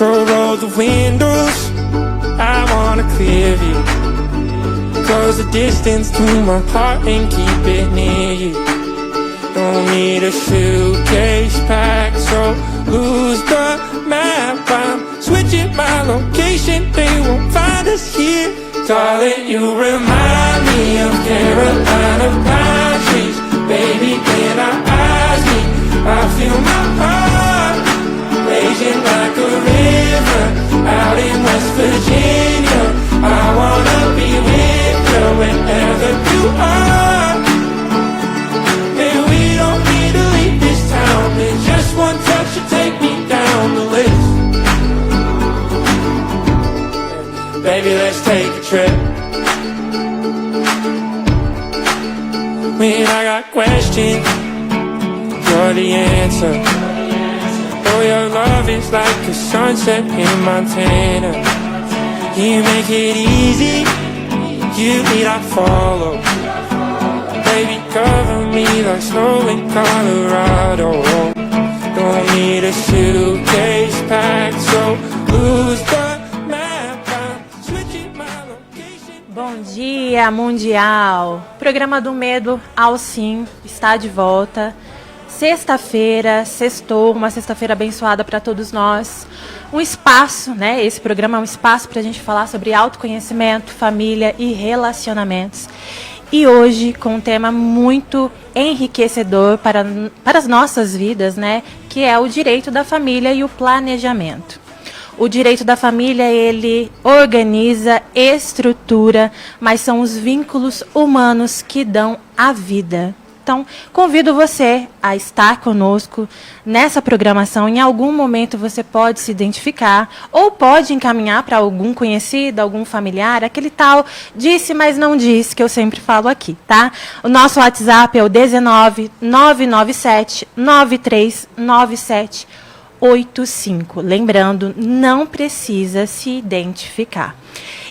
So roll the windows, I wanna clear you. Close the distance to my heart and keep it near you. Don't need a suitcase packed, so lose the map. I'm switching my location, they won't find us here. Darling, you remind me of Carolina pine trees. Baby, when I eyes meet, I feel my heart raging like a river out in West Virginia. I wanna be with you wherever you are. And we don't need to leave this town. In just one touch you take me down the list. Baby, let's take a trip. When I got questions, you're the answer. Oh, your love is like a sunset in Montana. You make it easy, you lead, I follow. Baby, cover me like snow in Colorado. Don't need a suitcase packed, so lose the map. I'm switching my location. Bom dia, Mundial! Programa do Medo ao Sim está de volta. Sexta-feira, sextou, uma sexta-feira abençoada para todos nós. Um espaço, né? Esse programa é um espaço para a gente falar sobre autoconhecimento, família e relacionamentos. E hoje com um tema muito enriquecedor para as nossas vidas, né? Que é o direito da família e o planejamento. O direito da família, ele organiza, estrutura, mas são os vínculos humanos que dão a vida. Então, convido você a estar conosco nessa programação. Em algum momento você pode se identificar ou pode encaminhar para algum conhecido, algum familiar, aquele tal disse, mas não disse, que eu sempre falo aqui, tá? O nosso WhatsApp é o 19 997 9397 85. Lembrando, não precisa se identificar.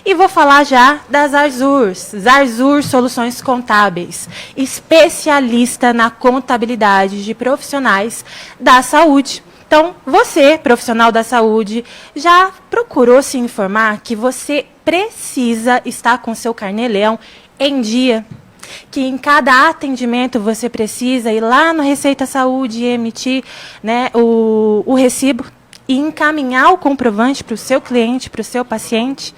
E vou falar já da Zarzur Soluções Contábeis, especialista na contabilidade de profissionais da saúde. Então, você, profissional da saúde, já procurou se informar que você precisa estar com seu carnê-leão em dia? Que em cada atendimento você precisa ir lá no Receita Saúde e emitir, né, o recibo e encaminhar o comprovante para o seu cliente, para o seu paciente?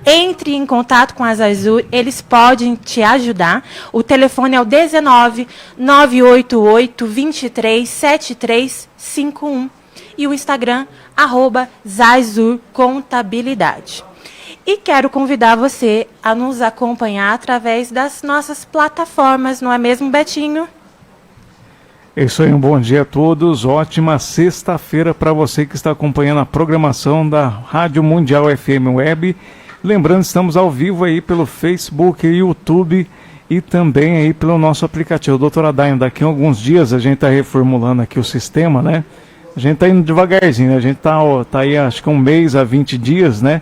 Entre em contato com a Zarzur, eles podem te ajudar. O telefone é o 19 988 23 7351 e o Instagram, @Zarzur Contabilidade. E quero convidar você a nos acompanhar através das nossas plataformas, não é mesmo, Betinho? É isso aí, um bom dia a todos, ótima sexta-feira para você que está acompanhando a programação da Rádio Mundial FM Web. Lembrando, estamos ao vivo aí pelo Facebook e YouTube e também aí pelo nosso aplicativo. Doutora Dain, daqui a alguns dias a gente está reformulando aqui o sistema, né? A gente está indo devagarzinho, né? A gente tá aí acho que 1 mês a 20 dias, né?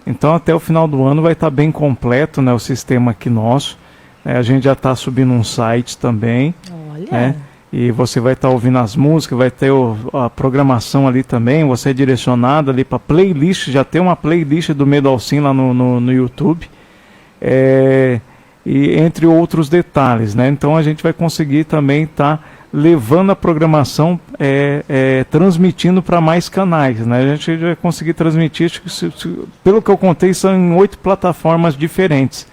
Então até o final do ano vai estar bem completo, né, o sistema aqui nosso. A gente já está subindo um site também. Olha! Né? E você vai estar ouvindo as músicas, vai ter a programação ali também, você é direcionado ali para playlist, já tem uma playlist do Medo ao Sim lá no YouTube, e entre outros detalhes, né? Então a gente vai conseguir também estar levando a programação, transmitindo para mais canais, né? A gente vai conseguir transmitir, pelo que eu contei, são em 8 plataformas diferentes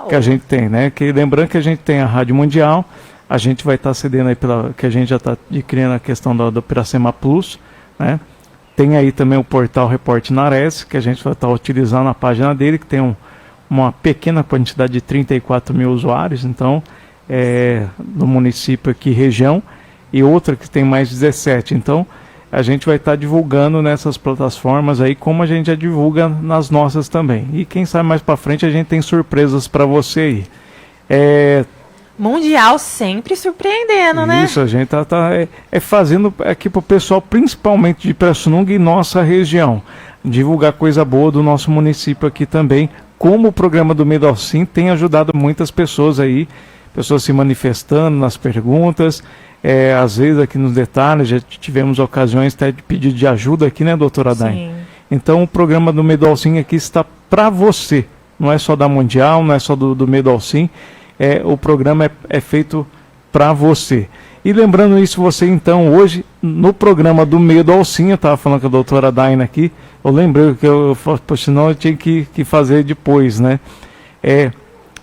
que a gente tem, né? Lembrando que a gente tem a Rádio Mundial. A gente vai estar cedendo aí que a gente já está adquirindo a questão do Piracema Plus, né? Tem aí também o portal Repórter Nares, que a gente vai estar utilizando a página dele, que tem uma pequena quantidade de 34 mil usuários, então, no município aqui, região, e outra que tem mais 17. Então, a gente vai estar divulgando nessas plataformas aí, como a gente já divulga nas nossas também. E quem sabe mais para frente a gente tem surpresas para você aí. Mundial sempre surpreendendo, né? Isso, a gente tá fazendo aqui para o pessoal, principalmente de Pirassununga e nossa região, divulgar coisa boa do nosso município aqui também, como o programa do Medo ao Sim tem ajudado muitas pessoas aí, pessoas se manifestando nas perguntas, às vezes aqui nos detalhes, já tivemos ocasiões até de pedido de ajuda aqui, né, doutora Dain? Então o programa do Medo ao Sim aqui está para você. Não é só da Mundial, não é só do Medo ao Sim. O programa é feito para você. E lembrando isso, você então, hoje, no programa do Medo ao Sim, eu estava falando com a doutora Daina aqui, eu lembrei que senão eu tinha que fazer depois, né?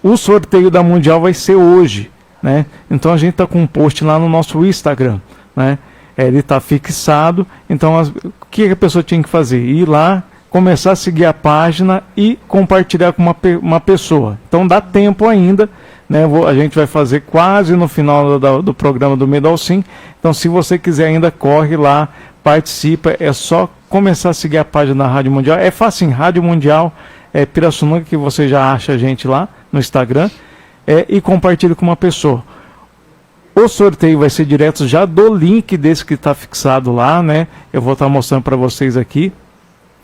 O sorteio da Mundial vai ser hoje, né? Então a gente está com um post lá no nosso Instagram, né? Ele está fixado, então o que a pessoa tinha que fazer? Ir lá, começar a seguir a página e compartilhar com uma pessoa. Então dá tempo ainda, né? A gente vai fazer quase no final do programa do Medo ao Sim. Então se você quiser ainda, corre lá, participa, é só começar a seguir a página da Rádio Mundial. É fácil, Rádio Mundial Pirassununga, que você já acha a gente lá no Instagram, e compartilha com uma pessoa. O sorteio vai ser direto já do link desse que está fixado lá, né? Eu vou estar mostrando para vocês aqui.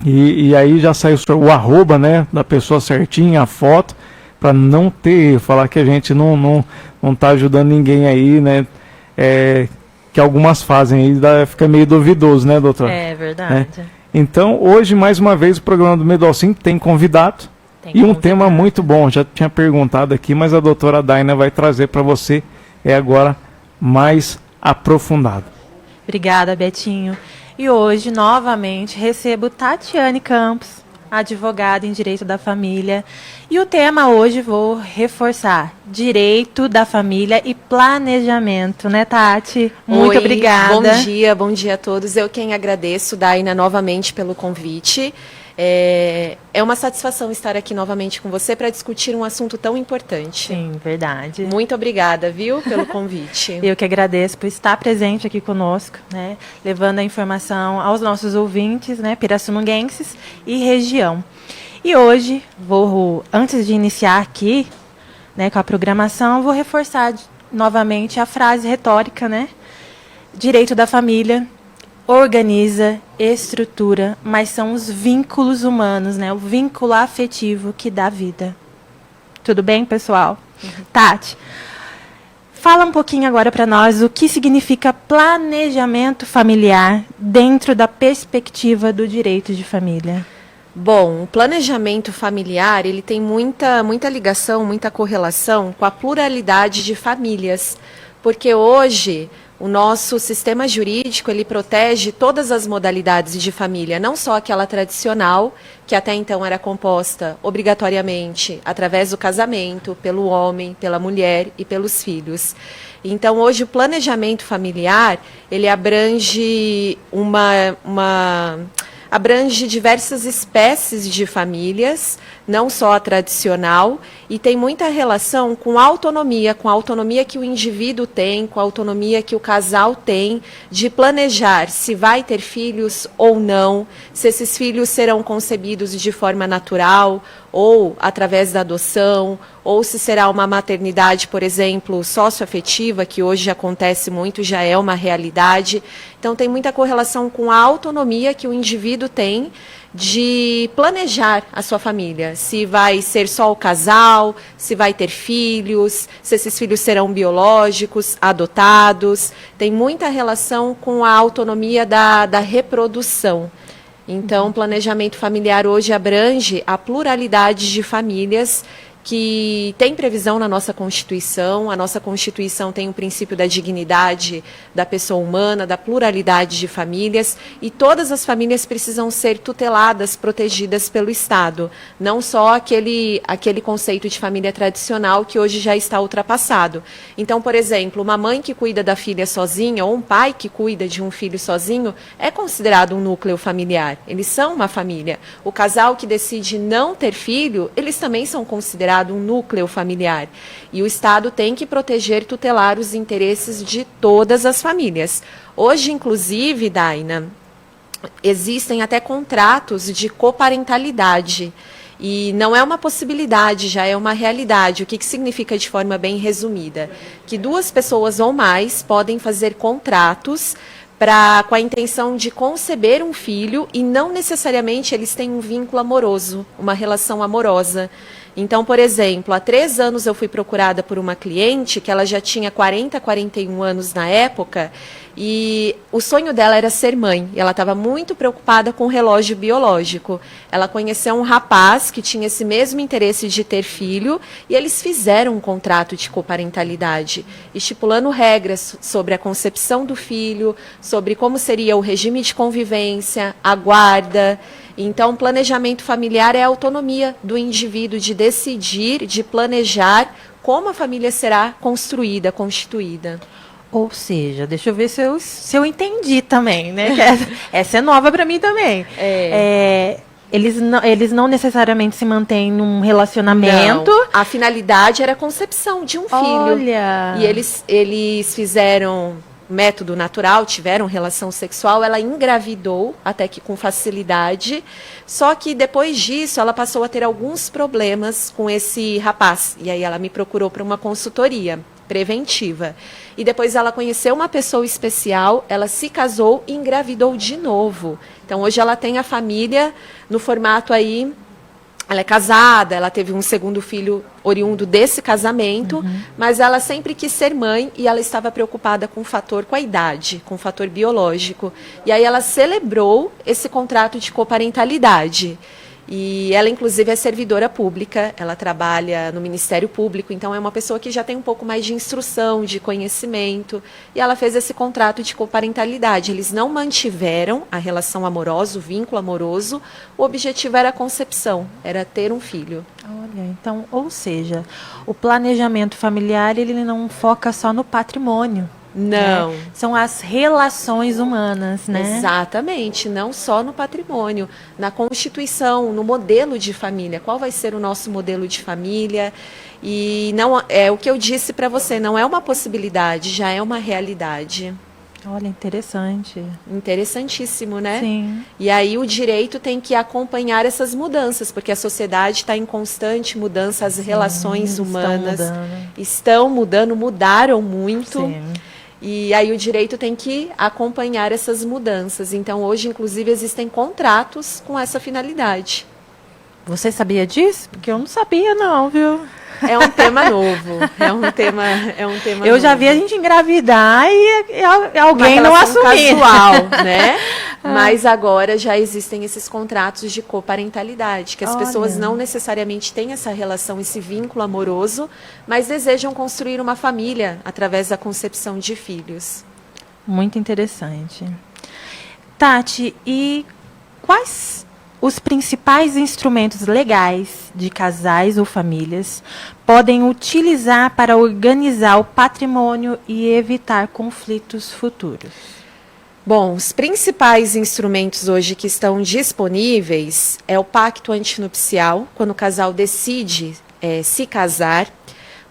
E aí já sai o arroba, né, da pessoa certinha, a foto, para não ter, falar que a gente não está ajudando ninguém aí, né? Que algumas fazem aí, fica meio duvidoso, né, doutor? É verdade. Então, hoje, mais uma vez, o programa do Medo ao Sim tem convidado. Um tema muito bom. Já tinha perguntado aqui, mas a doutora Daina vai trazer para você agora mais aprofundado. Obrigada, Betinho. E hoje, novamente, recebo Tatiane Campos, advogada em Direito da Família. E o tema hoje, vou reforçar, Direito da Família e Planejamento, né, Tati? Muito obrigada. Bom dia a todos. Eu quem agradeço, Daina, novamente pelo convite. É uma satisfação estar aqui novamente com você para discutir um assunto tão importante. Sim, verdade. Muito obrigada, viu, pelo convite. Eu que agradeço por estar presente aqui conosco, né, levando a informação aos nossos ouvintes, né, pirassununguenses e região. E hoje, antes de iniciar aqui, né, com a programação, vou reforçar novamente a frase retórica, né, Direito da Família organiza, estrutura, mas são os vínculos humanos, né? O vínculo afetivo que dá vida. Tudo bem, pessoal? Tati, fala um pouquinho agora para nós o que significa planejamento familiar dentro da perspectiva do direito de família. Bom, o planejamento familiar, ele tem muita ligação, muita correlação com a pluralidade de famílias, porque hoje o nosso sistema jurídico, ele protege todas as modalidades de família, não só aquela tradicional, que até então era composta obrigatoriamente através do casamento, pelo homem, pela mulher e pelos filhos. Então, hoje, o planejamento familiar, ele abrange abrange diversas espécies de famílias, não só a tradicional, e tem muita relação com a autonomia que o indivíduo tem, com a autonomia que o casal tem de planejar se vai ter filhos ou não, se esses filhos serão concebidos de forma natural ou através da adoção, ou se será uma maternidade, por exemplo, socioafetiva, que hoje acontece muito, já é uma realidade. Então, tem muita correlação com a autonomia que o indivíduo tem de planejar a sua família, se vai ser só o casal, se vai ter filhos, se esses filhos serão biológicos, adotados. Tem muita relação com a autonomia da reprodução. Então, o planejamento familiar hoje abrange a pluralidade de famílias que tem previsão na nossa Constituição. A nossa Constituição tem o princípio da dignidade da pessoa humana, da pluralidade de famílias, e todas as famílias precisam ser tuteladas, protegidas pelo Estado. Não só aquele conceito de família tradicional que hoje já está ultrapassado. Então, por exemplo, uma mãe que cuida da filha sozinha ou um pai que cuida de um filho sozinho é considerado um núcleo familiar. Eles são uma família. O casal que decide não ter filho, eles também são considerados um núcleo familiar. E o Estado tem que proteger, tutelar os interesses de todas as famílias. Hoje, inclusive, Daina, existem até contratos de coparentalidade. E não é uma possibilidade, já é uma realidade. O que significa de forma bem resumida? Que duas pessoas ou mais podem fazer contratos com a intenção de conceber um filho, e não necessariamente eles têm um vínculo amoroso, uma relação amorosa. Então, por exemplo, há 3 anos eu fui procurada por uma cliente que ela já tinha 40, 41 anos na época, e o sonho dela era ser mãe. E ela estava muito preocupada com o relógio biológico. Ela conheceu um rapaz que tinha esse mesmo interesse de ter filho, e eles fizeram um contrato de coparentalidade, estipulando regras sobre a concepção do filho, sobre como seria o regime de convivência, a guarda. Então, planejamento familiar é a autonomia do indivíduo de decidir, de planejar como a família será construída, constituída. Ou seja, deixa eu ver se eu entendi também, né? Essa é nova para mim também. Eles não necessariamente se mantêm num relacionamento. Não, a finalidade era a concepção de um filho. Olha! E eles fizeram método natural, tiveram relação sexual, ela engravidou, até que com facilidade, só que depois disso ela passou a ter alguns problemas com esse rapaz, e aí ela me procurou para uma consultoria preventiva, e depois ela conheceu uma pessoa especial, ela se casou e engravidou de novo. Então hoje ela tem a família no formato aí. Ela é casada, ela teve um segundo filho oriundo desse casamento, mas ela sempre quis ser mãe e ela estava preocupada com a idade, com o fator biológico. E aí ela celebrou esse contrato de coparentalidade. E ela, inclusive, é servidora pública, ela trabalha no Ministério Público, então é uma pessoa que já tem um pouco mais de instrução, de conhecimento, e ela fez esse contrato de coparentalidade. Eles não mantiveram a relação amorosa, o vínculo amoroso, o objetivo era a concepção, era ter um filho. Olha, então, ou seja, o planejamento familiar, ele não foca só no patrimônio. Não. Né? São as relações humanas, né? Exatamente, não só no patrimônio, na constituição, no modelo de família. Qual vai ser o nosso modelo de família? E não é o que eu disse para você, não é uma possibilidade, já é uma realidade. Olha, interessante. Interessantíssimo, né? Sim. E aí o direito tem que acompanhar essas mudanças, porque a sociedade está em constante mudança, as relações humanas estão mudando, mudaram muito. Sim. E aí o direito tem que acompanhar essas mudanças. Então, hoje, inclusive, existem contratos com essa finalidade. Você sabia disso? Porque eu não sabia, não, viu? É um tema novo. É um tema Eu já novo. vi a gente engravidar e alguém Uma não relação assumir. casual, né? Mas agora já existem esses contratos de coparentalidade, que as Olha. pessoas não necessariamente têm essa relação, esse vínculo amoroso, mas desejam construir uma família através da concepção de filhos. Muito interessante. Tati, e quais os principais instrumentos legais de casais ou famílias podem utilizar para organizar o patrimônio e evitar conflitos futuros? Bom, os principais instrumentos hoje que estão disponíveis é o pacto antinupcial, quando o casal decide se casar,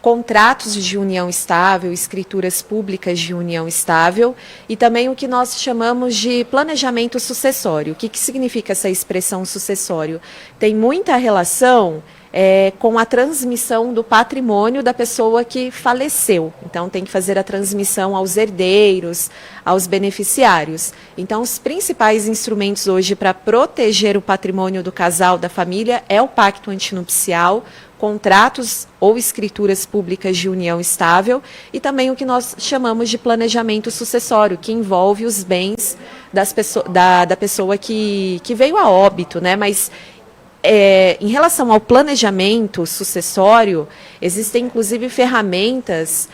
contratos de união estável, escrituras públicas de união estável e também o que nós chamamos de planejamento sucessório. O que significa essa expressão sucessório? Tem muita relação com a transmissão do patrimônio da pessoa que faleceu. Então, tem que fazer a transmissão aos herdeiros, aos beneficiários. Então, os principais instrumentos hoje para proteger o patrimônio do casal, da família, é o pacto antinupcial, contratos ou escrituras públicas de união estável e também o que nós chamamos de planejamento sucessório, que envolve os bens da pessoa que veio a óbito, né? Mas em relação ao planejamento sucessório, existem inclusive ferramentas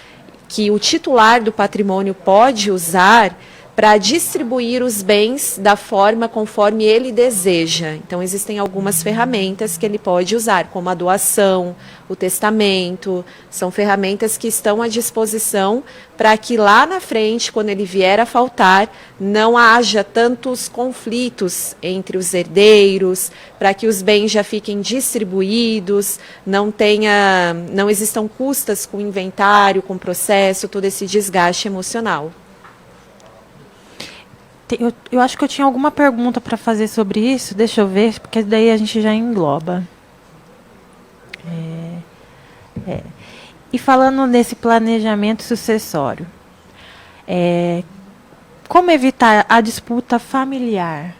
que o titular do patrimônio pode usar para distribuir os bens da forma conforme ele deseja. Então, existem algumas ferramentas que ele pode usar, como a doação, o testamento. São ferramentas que estão à disposição para que lá na frente, quando ele vier a faltar, não haja tantos conflitos entre os herdeiros, para que os bens já fiquem distribuídos, não existam custas com inventário, com processo, todo esse desgaste emocional. Eu acho que eu tinha alguma pergunta para fazer sobre isso. Deixa eu ver, porque daí a gente já engloba. E falando nesse planejamento sucessório, como evitar a disputa familiar?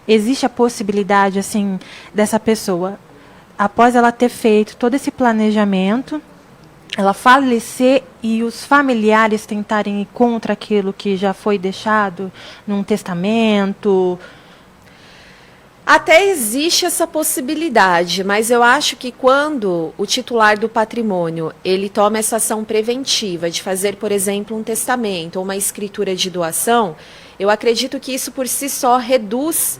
Existe a possibilidade, assim, dessa pessoa após ela ter feito todo esse planejamento, ela falecer e os familiares tentarem ir contra aquilo que já foi deixado num testamento? Até existe essa possibilidade, mas eu acho que quando o titular do patrimônio ele toma essa ação preventiva de fazer, por exemplo, um testamento ou uma escritura de doação, eu acredito que isso por si só reduz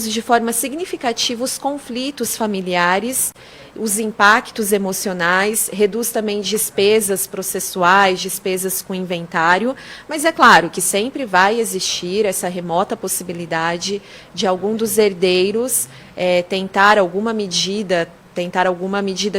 de forma significativa os conflitos familiares, os impactos emocionais, reduz também despesas processuais, despesas com inventário, mas é claro que sempre vai existir essa remota possibilidade de algum dos herdeiros tentar alguma medida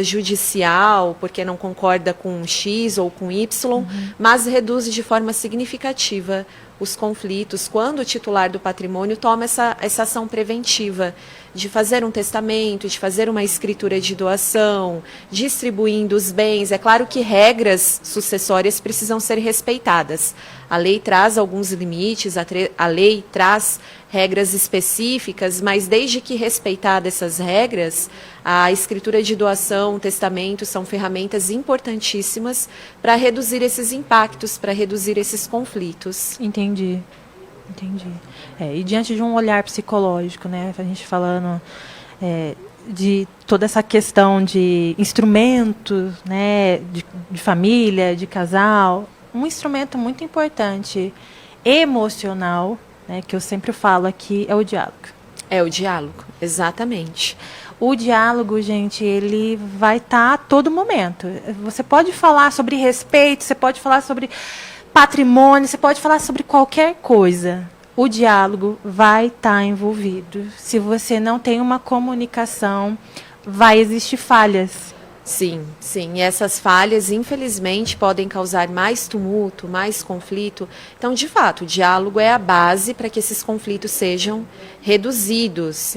judicial, porque não concorda com X ou com Y, mas reduz de forma significativa os conflitos quando o titular do patrimônio toma essa ação preventiva de fazer um testamento, de fazer uma escritura de doação, distribuindo os bens. É claro que regras sucessórias precisam ser respeitadas. A lei traz alguns limites, a lei traz regras específicas, mas desde que respeitadas essas regras, a escritura de doação, o testamento são ferramentas importantíssimas para reduzir esses impactos, para reduzir esses conflitos. Entendi. E diante de um olhar psicológico, né, a gente falando de toda essa questão de instrumentos, né, de família, de casal, um instrumento muito importante, emocional, né, que eu sempre falo aqui, é o diálogo. É o diálogo, exatamente. O diálogo, gente, ele vai estar a todo momento. Você pode falar sobre respeito, você pode falar sobre patrimônio, você pode falar sobre qualquer coisa. O diálogo vai estar envolvido. Se você não tem uma comunicação, vai existir falhas. Sim. E essas falhas, infelizmente, podem causar mais tumulto, mais conflito. Então, de fato, o diálogo é a base para que esses conflitos sejam reduzidos.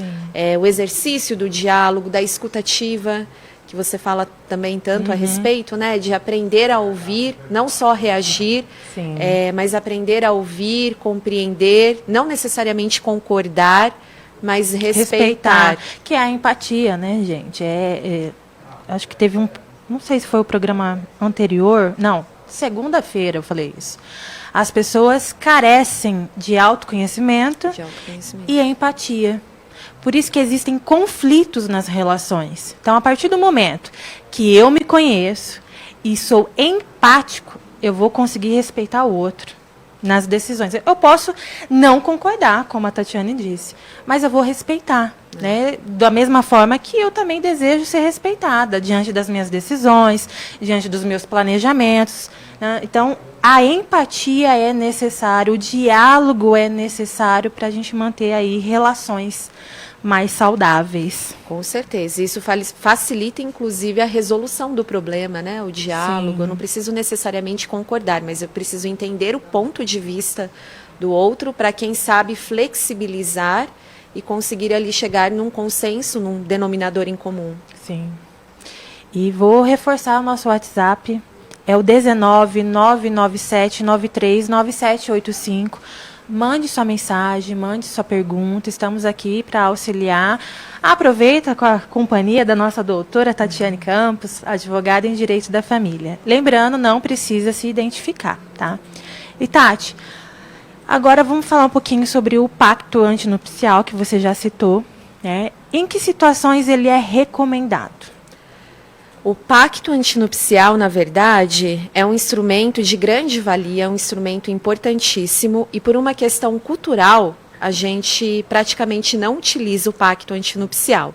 O exercício do diálogo, da escutativa, que você fala também tanto a respeito, né, de aprender a ouvir, não só reagir, mas aprender a ouvir, compreender, não necessariamente concordar, mas respeitar. Que é a empatia, né, gente? Acho que teve não sei se foi o programa anterior, não, segunda-feira eu falei isso. As pessoas carecem de autoconhecimento e empatia. Por isso que existem conflitos nas relações. Então, a partir do momento que eu me conheço e sou empático, eu vou conseguir respeitar o outro nas decisões. Eu posso não concordar, como a Tatiane disse, mas eu vou respeitar. Né? Da mesma forma que eu também desejo ser respeitada diante das minhas decisões, diante dos meus planejamentos. Né? Então, a empatia é necessária, o diálogo é necessário para a gente manter aí relações mais saudáveis. Com certeza. Isso facilita, inclusive, a resolução do problema, né? O diálogo. Sim. Eu não preciso necessariamente concordar, mas eu preciso entender o ponto de vista do outro para, quem sabe, flexibilizar e conseguir ali chegar num consenso, num denominador em comum. Sim. E vou reforçar o nosso WhatsApp. É o 19997939785. Mande sua mensagem, mande sua pergunta. Estamos aqui para auxiliar. Aproveita com a companhia da nossa doutora Tatiane Campos, advogada em Direito da Família. Lembrando, não precisa se identificar, tá? E Tati, agora vamos falar um pouquinho sobre o pacto antinupcial, que você já citou, né? Em que situações ele é recomendado? O pacto antinupcial, na verdade, é um instrumento de grande valia, um instrumento importantíssimo, e por uma questão cultural, a gente praticamente não utiliza o pacto antinupcial.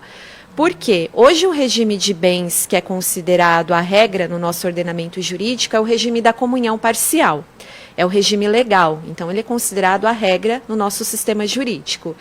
Por quê? Hoje o regime de bens que é considerado a regra no nosso ordenamento jurídico é o regime da comunhão parcial. É o regime legal, então ele é considerado a regra no nosso sistema jurídico.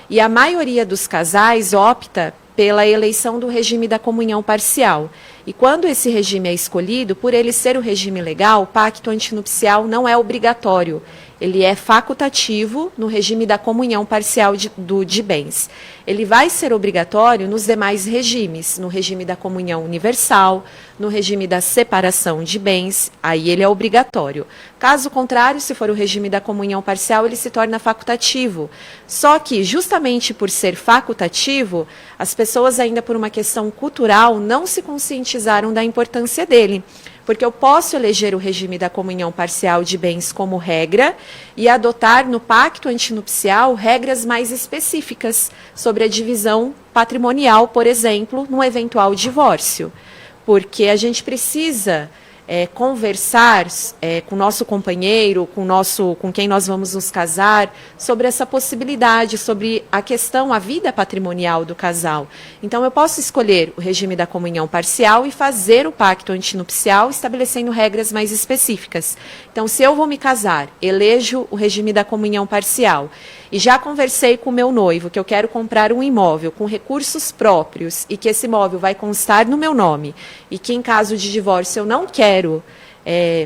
E a maioria dos casais opta pela eleição do regime da comunhão parcial. E quando esse regime é escolhido, por ele ser o regime legal, o pacto antinupcial não é obrigatório. ele é facultativo no regime da comunhão parcial de bens. Ele vai ser obrigatório nos demais regimes, no regime da comunhão universal, no regime da separação de bens, aí ele é obrigatório. Caso contrário, se for o regime da comunhão parcial, ele se torna facultativo. Só que, justamente por ser facultativo, as pessoas ainda por uma questão cultural não se conscientizaram da importância dele. Porque eu posso eleger o regime da comunhão parcial de bens como regra e adotar no pacto antinupcial regras mais específicas sobre a divisão patrimonial, por exemplo, num eventual divórcio. Porque a gente precisa conversar com o nosso companheiro, com quem nós vamos nos casar, sobre essa possibilidade, sobre a questão, a vida patrimonial do casal. Então, eu posso escolher o regime da comunhão parcial e fazer o pacto antinupcial, estabelecendo regras mais específicas. Então, se eu vou me casar, elejo o regime da comunhão parcial e já conversei com o meu noivo que eu quero comprar um imóvel com recursos próprios e que esse imóvel vai constar no meu nome e que em caso de divórcio eu não quero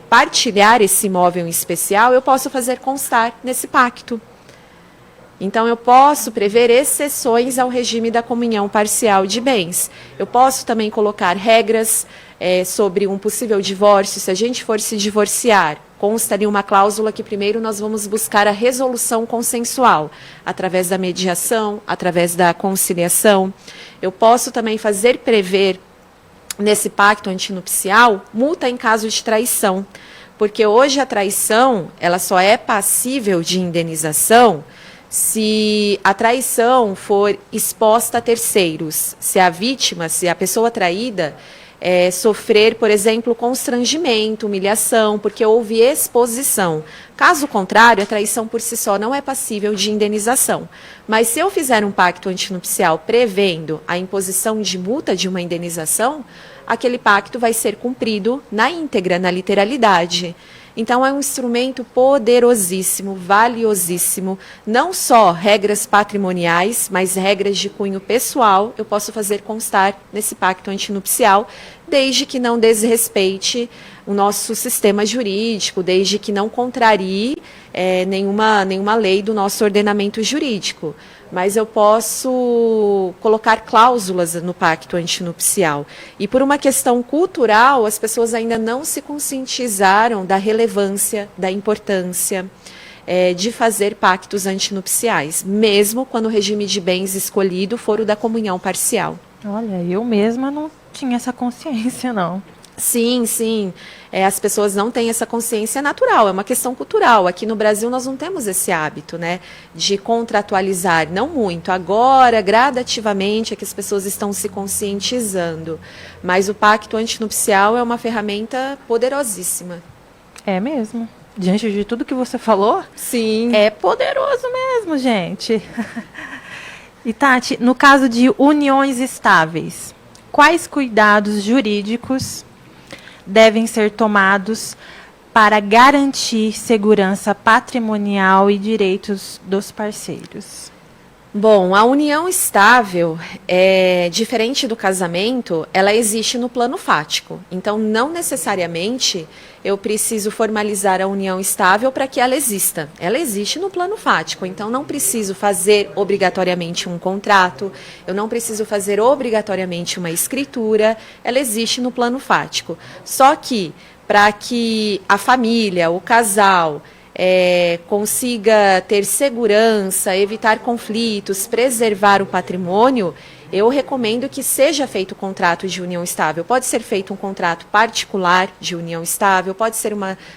partilhar esse imóvel em especial, eu posso fazer constar nesse pacto. Então, eu posso prever exceções ao regime da comunhão parcial de bens. Eu posso também colocar regras sobre um possível divórcio. Se a gente for se divorciar, consta ali uma cláusula que primeiro nós vamos buscar a resolução consensual, através da mediação, através da conciliação. Eu posso também prever nesse pacto antinupcial multa em caso de traição, porque hoje a traição ela só é passível de indenização se a traição for exposta a terceiros, se a vítima, se a pessoa traída sofrer, por exemplo, constrangimento, humilhação, porque houve exposição. Caso contrário, a traição por si só não é passível de indenização. Mas se eu fizer um pacto antinupcial prevendo a imposição de multa de uma indenização, aquele pacto vai ser cumprido na íntegra, na literalidade. Então, é um instrumento poderosíssimo, valiosíssimo, não só regras patrimoniais, mas regras de cunho pessoal, eu posso fazer constar nesse pacto antinupcial, desde que não desrespeite o nosso sistema jurídico, desde que não contrarie nenhuma lei do nosso ordenamento jurídico. Mas eu posso colocar cláusulas no pacto antinupcial. E por uma questão cultural, as pessoas ainda não se conscientizaram da relevância, da importância de fazer pactos antinupciais, mesmo quando o regime de bens escolhido for o da comunhão parcial. Olha, eu mesma não tinha essa consciência, não. Sim, sim. As pessoas não têm essa consciência natural, é uma questão cultural. Aqui no Brasil nós não temos esse hábito, né, de contratualizar, não muito. Agora, gradativamente, é que as pessoas estão se conscientizando. Mas o pacto antinupcial é uma ferramenta poderosíssima. É mesmo. Diante de tudo que você falou, sim, é poderoso mesmo, gente. E Tati, no caso de uniões estáveis, quais cuidados jurídicos devem ser tomados para garantir segurança patrimonial e direitos dos parceiros? Bom, a união estável, diferente do casamento, ela existe no plano fático. Então, não necessariamente eu preciso formalizar a união estável para que ela exista. Ela existe no plano fático, então não preciso fazer obrigatoriamente um contrato, eu não preciso fazer obrigatoriamente uma escritura, ela existe no plano fático. Só que, para que a família, o casal, consiga ter segurança, evitar conflitos, preservar o patrimônio, eu recomendo que seja feito um contrato de união estável. Pode ser feito um contrato particular de união estável, pode ser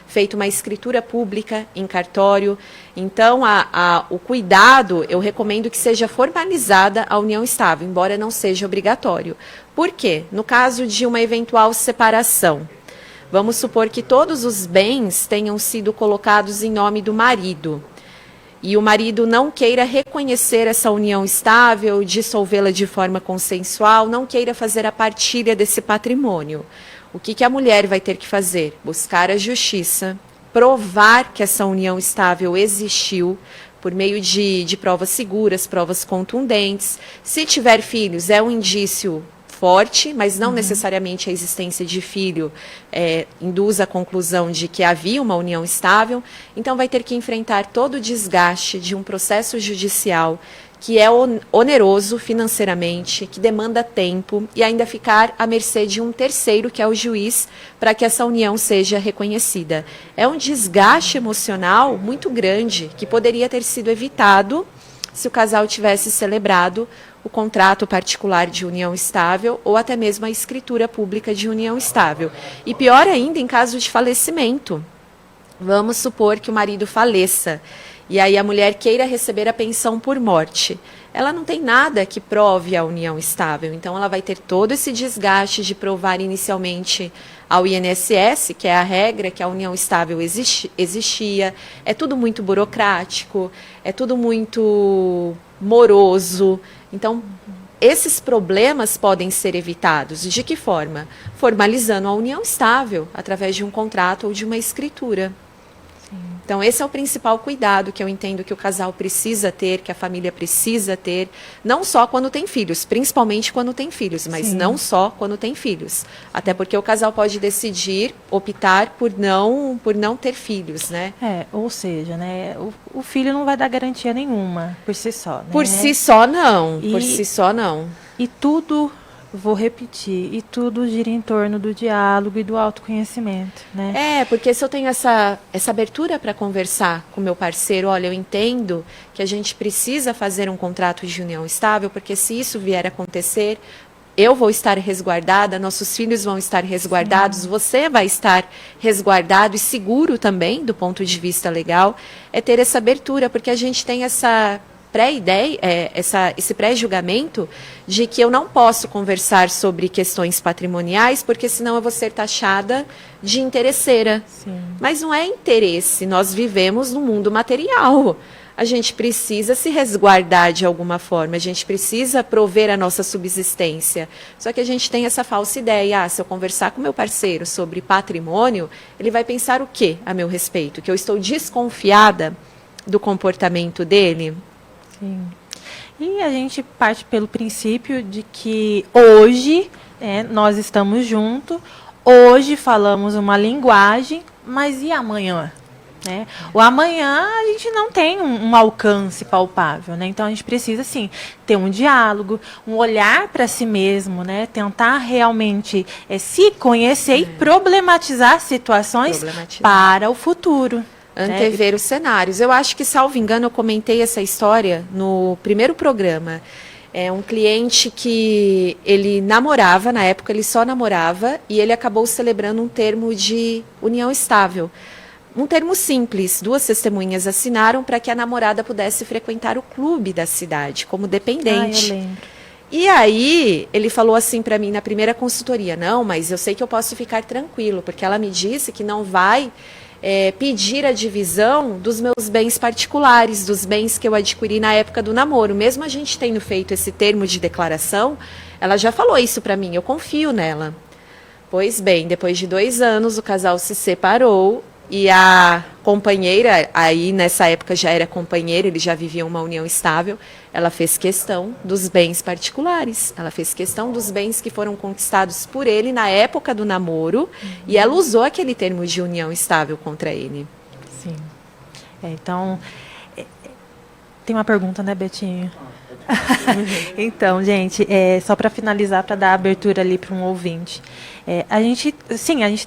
feita uma escritura pública em cartório. Então, o cuidado, eu recomendo que seja formalizada a união estável, embora não seja obrigatório. Por quê? No caso de uma eventual separação, vamos supor que todos os bens tenham sido colocados em nome do marido e o marido não queira reconhecer essa união estável, dissolvê-la de forma consensual, não queira fazer a partilha desse patrimônio. O que a mulher vai ter que fazer? Buscar a justiça, provar que essa união estável existiu por meio de provas seguras, provas contundentes. Se tiver filhos, é um indício forte, mas não necessariamente a existência de filho induz a conclusão de que havia uma união estável. Então, vai ter que enfrentar todo o desgaste de um processo judicial que é oneroso financeiramente, que demanda tempo, e ainda ficar à mercê de um terceiro, que é o juiz, para que essa união seja reconhecida. É um desgaste emocional muito grande, que poderia ter sido evitado se o casal tivesse celebrado o contrato particular de união estável ou até mesmo a escritura pública de união estável. E pior ainda, em caso de falecimento. Vamos supor que o marido faleça e aí a mulher queira receber a pensão por morte. Ela não tem nada que prove a união estável, então ela vai ter todo esse desgaste de provar inicialmente ao INSS, que é a regra, que a união estável existia. É tudo muito burocrático, é tudo muito moroso. Então, esses problemas podem ser evitados. De que forma? Formalizando a união estável, através de um contrato ou de uma escritura. Então, esse é o principal cuidado que eu entendo que o casal precisa ter, que a família precisa ter, não só quando tem filhos, principalmente quando tem filhos, mas não só quando tem filhos. Até porque o casal pode decidir, optar por não ter filhos, né? Ou seja, né, o filho não vai dar garantia nenhuma por si só, né? Por si só, não. Por si só, não. E tudo... Vou repetir, e tudo gira em torno do diálogo e do autoconhecimento, né? Porque se eu tenho essa abertura para conversar com meu parceiro, olha, eu entendo que a gente precisa fazer um contrato de união estável, porque se isso vier a acontecer, eu vou estar resguardada, nossos filhos vão estar resguardados, você vai estar resguardado e seguro também, do ponto de vista legal, é ter essa abertura, porque a gente tem essa pré-ideia, esse pré-julgamento de que eu não posso conversar sobre questões patrimoniais, porque senão eu vou ser taxada de interesseira. Sim. Mas não é interesse, nós vivemos no mundo material. A gente precisa se resguardar de alguma forma, a gente precisa prover a nossa subsistência. Só que a gente tem essa falsa ideia, se eu conversar com meu parceiro sobre patrimônio, ele vai pensar o quê a meu respeito? Que eu estou desconfiada do comportamento dele? Sim. E a gente parte pelo princípio de que hoje nós estamos juntos, hoje falamos uma linguagem, mas e amanhã? Né? O amanhã a gente não tem um alcance palpável, né? Então a gente precisa assim, ter um diálogo, um olhar para si mesmo, né? Tentar realmente se conhecer e problematizar situações para o futuro. Antever os cenários. Eu acho que, salvo engano, eu comentei essa história no primeiro programa. É um cliente que ele namorava, na época ele só namorava, e ele acabou celebrando um termo de união estável. Um termo simples, 2 testemunhas assinaram para que a namorada pudesse frequentar o clube da cidade, como dependente. Eu lembro. E aí, ele falou assim para mim na primeira consultoria, não, mas eu sei que eu posso ficar tranquilo, porque ela me disse que não vai pedir a divisão dos meus bens particulares, dos bens que eu adquiri na época do namoro. Mesmo a gente tendo feito esse termo de declaração, ela já falou isso para mim, eu confio nela. Pois bem, depois de 2 anos, o casal se separou e a companheira, aí nessa época já era companheira, eles já viviam uma união estável, ela fez questão dos bens particulares, ela fez questão dos bens que foram conquistados por ele na época do namoro, e ela usou aquele termo de união estável contra ele. Sim. Então, tem uma pergunta, né, Betinho? Então, gente, só para finalizar, para dar abertura ali para um ouvinte. A gente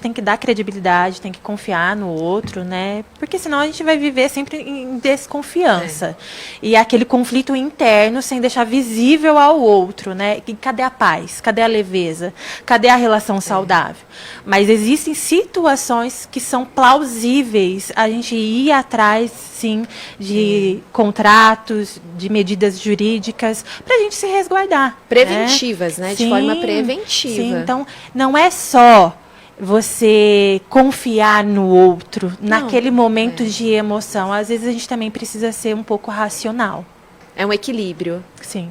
tem que dar credibilidade, tem que confiar no outro, né? Porque senão a gente vai viver sempre em desconfiança. E aquele conflito interno sem deixar visível ao outro, né? E cadê a paz? Cadê a leveza? Cadê a relação saudável? Mas existem situações que são plausíveis a gente ir atrás, sim, de contratos, de medidas jurídicas, para a gente se resguardar. Preventivas, né? De forma preventiva. Sim, então não é só você confiar no outro naquele momento de emoção. Às vezes a gente também precisa ser um pouco racional. É um equilíbrio. Sim.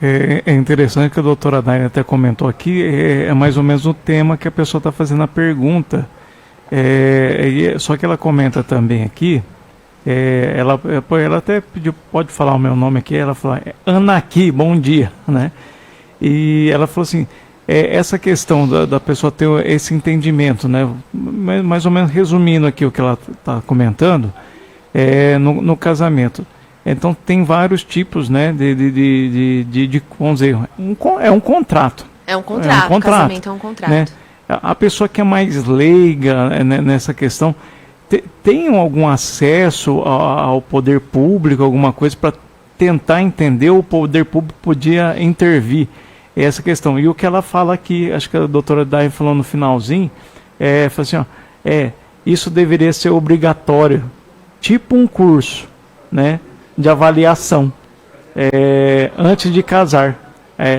É interessante que a doutora Daina até comentou aqui, é mais ou menos o tema que a pessoa está fazendo a pergunta. Só que ela comenta também aqui, ela até pediu, pode falar o meu nome aqui, ela fala, Ana aqui, bom dia, né? E ela falou assim, essa questão da pessoa ter esse entendimento, né? Mais ou menos resumindo aqui o que ela está comentando, no casamento. Então tem vários tipos, né, vamos dizer, é um contrato. É um contrato, o casamento é um contrato. Né? A pessoa que é mais leiga, né, nessa questão, tem algum acesso ao poder público, alguma coisa para tentar entender, o poder público podia intervir essa questão. E o que ela fala aqui, acho que a doutora Day falou no finalzinho, fala assim, isso deveria ser obrigatório, tipo um curso, né, de avaliação, antes de casar,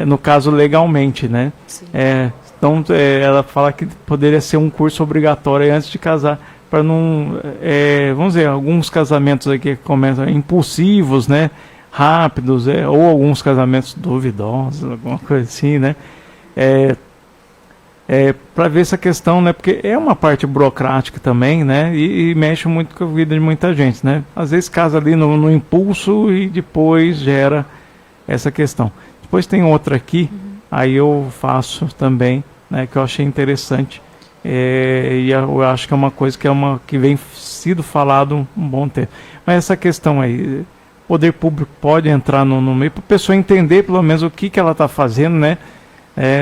no caso legalmente, né? Então ela fala que poderia ser um curso obrigatório antes de casar, para não, vamos dizer, alguns casamentos aqui começam impulsivos, né, rápidos, ou alguns casamentos duvidosos, alguma coisa assim, né? Para ver essa questão, né? Porque é uma parte burocrática também, né? E mexe muito com a vida de muita gente, né? Às vezes casa ali no impulso e depois gera essa questão. Depois tem outra aqui, aí eu faço também, né? Que eu achei interessante. E eu acho que é uma coisa que vem sido falado um bom tempo. Mas essa questão aí, o poder público pode entrar no meio para a pessoa entender pelo menos o que ela está fazendo, né?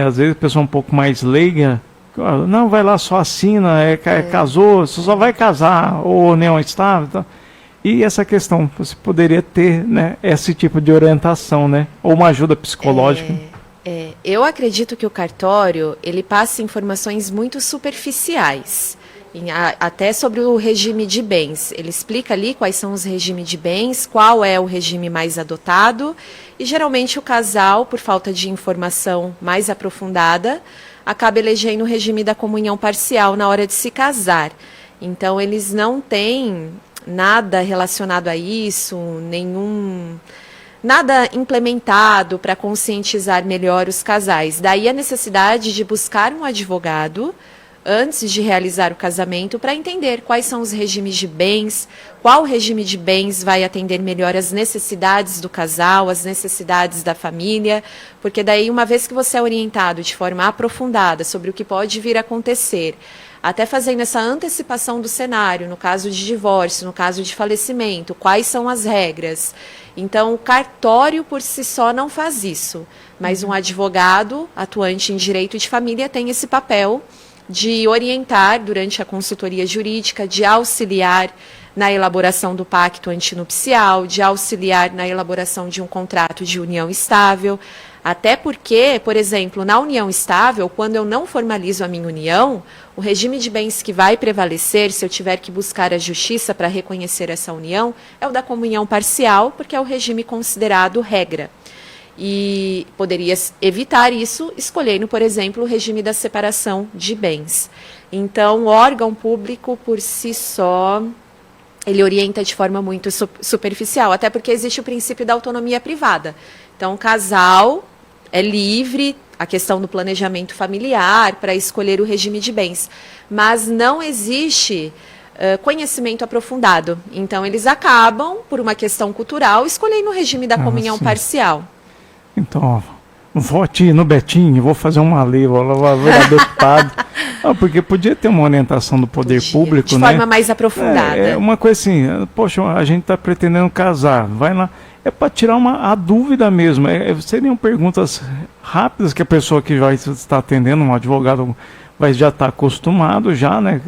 Às vezes a pessoa um pouco mais leiga, não, vai lá, só assina, casou, você só vai casar, ou união estável. Tá? E essa questão, você poderia ter, né, esse tipo de orientação, né? Ou uma ajuda psicológica. Eu acredito que o cartório, ele passa informações muito superficiais, até sobre o regime de bens. Ele explica ali quais são os regimes de bens, qual é o regime mais adotado, e geralmente o casal, por falta de informação mais aprofundada, acaba elegendo o regime da comunhão parcial na hora de se casar. Então, eles não têm nada relacionado a isso, nada implementado para conscientizar melhor os casais. Daí a necessidade de buscar um advogado antes de realizar o casamento para entender quais são os regimes de bens, qual regime de bens vai atender melhor as necessidades do casal, as necessidades da família, porque daí uma vez que você é orientado de forma aprofundada sobre o que pode vir a acontecer, até fazendo essa antecipação do cenário, no caso de divórcio, no caso de falecimento, quais são as regras. Então, o cartório por si só não faz isso, mas um advogado atuante em direito de família tem esse papel de orientar durante a consultoria jurídica, de auxiliar na elaboração do pacto antinupcial, de auxiliar na elaboração de um contrato de união estável. Até porque, por exemplo, na união estável, quando eu não formalizo a minha união, o regime de bens que vai prevalecer, se eu tiver que buscar a justiça para reconhecer essa união, é o da comunhão parcial, porque é o regime considerado regra. E poderia evitar isso escolhendo, por exemplo, o regime da separação de bens. Então, o órgão público, por si só, ele orienta de forma muito superficial, até porque existe o princípio da autonomia privada. Então, o casal é livre, a questão do planejamento familiar, para escolher o regime de bens. Mas não existe conhecimento aprofundado. Então, eles acabam, por uma questão cultural, escolhendo o regime da comunhão parcial. Então, vote no Betinho, vou fazer uma lei, vou virar deputado. Não, porque podia ter uma orientação do poder público, de né? forma mais aprofundada. Uma coisa assim, poxa, a gente está pretendendo casar, vai lá. É para tirar a dúvida mesmo. Seriam perguntas rápidas que a pessoa que vai estar atendendo, um advogado, vai já estar acostumado, já, né?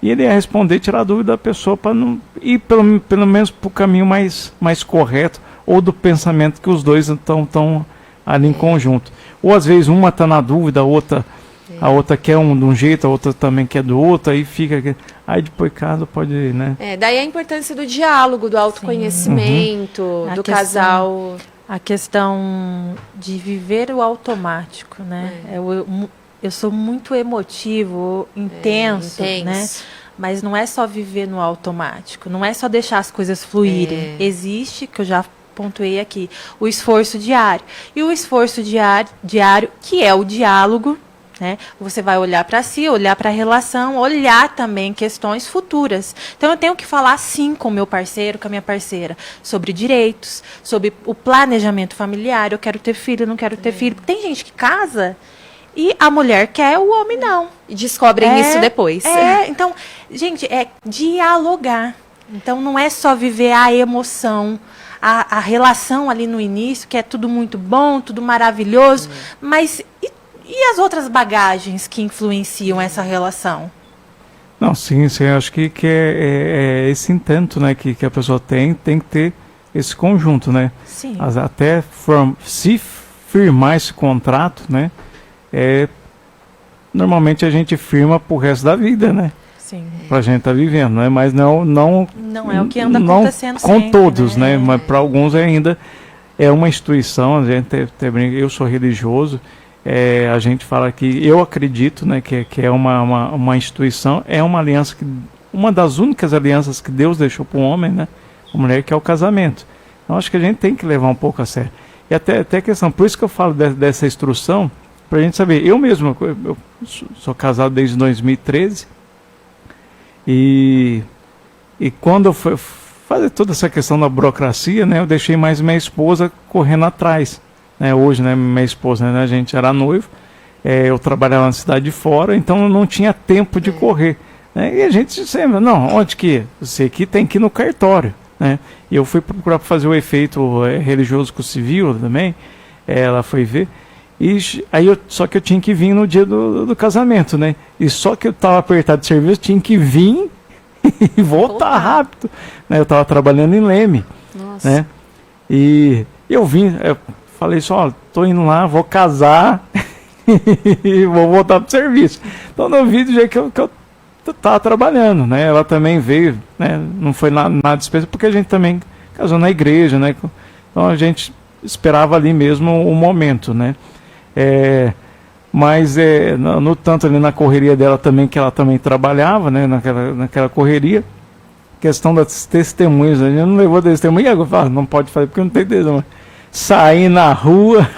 E ele ia responder, tirar a dúvida da pessoa para não ir pelo menos para o caminho mais correto, ou do pensamento que os dois estão ali em conjunto. Ou às vezes uma está na dúvida, a outra quer de um jeito, a outra também quer do outro, aí fica... Aí depois casa pode, né? Daí a importância do diálogo, do autoconhecimento, do casal. A questão de viver o automático, né? Eu sou muito emotivo, intenso, né? Mas não é só viver no automático, não é só deixar as coisas fluírem. Existe, que eu já pontuei aqui, o esforço diário. E o esforço diário, que é o diálogo, né? Você vai olhar para si, olhar para a relação, olhar também questões futuras. Então, eu tenho que falar, sim, com o meu parceiro, com a minha parceira, sobre direitos, sobre o planejamento familiar. Eu quero ter filho, não quero ter filho. Tem gente que casa e a mulher quer, o homem não. E descobrem isso depois. Então, gente, é dialogar. Então, não é só viver a emoção, a relação ali no início, que é tudo muito bom, tudo maravilhoso, mas e as outras bagagens que influenciam essa relação? Não, sim, eu acho que é esse intento, né, que a pessoa tem que ter esse conjunto, né? Sim. Até se firmar esse contrato, né, normalmente a gente firma pro resto da vida, né? Sim. Pra gente estar vivendo, né? Mas não é o que anda acontecendo com sempre, todos, né? Mas para alguns ainda é uma instituição, a gente eu sou religioso, a gente fala que eu acredito, né, que é uma instituição, é uma aliança, uma das únicas alianças que Deus deixou para o homem, né, a mulher, que é o casamento. Então acho que a gente tem que levar um pouco a sério. E até a questão, por isso que eu falo dessa instrução, para a gente saber. Eu mesmo, eu sou casado desde 2013, e quando eu fui fazer toda essa questão da burocracia, né, eu deixei mais minha esposa correndo atrás. Né, hoje, né, minha esposa, né, a gente era noivo, eu trabalhava na cidade de fora, então eu não tinha tempo de correr. Né, e a gente sempre, não, onde que? Você aqui tem que ir no cartório. Né, e eu fui procurar fazer o efeito religioso com o civil também, ela foi ver, e aí só que eu tinha que vir no dia do casamento, né, e só que eu estava apertado de serviço, tinha que vir e voltar rápido. Né, eu estava trabalhando em Leme. Nossa. Né, e eu vim... Falei só, tô indo lá, vou casar e vou voltar pro serviço. Então, no vídeo, já que eu tava trabalhando, né? Ela também veio, né? Não foi nada especial, porque a gente também casou na igreja, né? Então, a gente esperava ali mesmo o momento, né? Mas, no tanto ali na correria dela também, que ela também trabalhava, né? Naquela correria, questão das testemunhas, a gente não levou testemunha, eu falo, não pode fazer porque não tem testemunha. Sair na rua,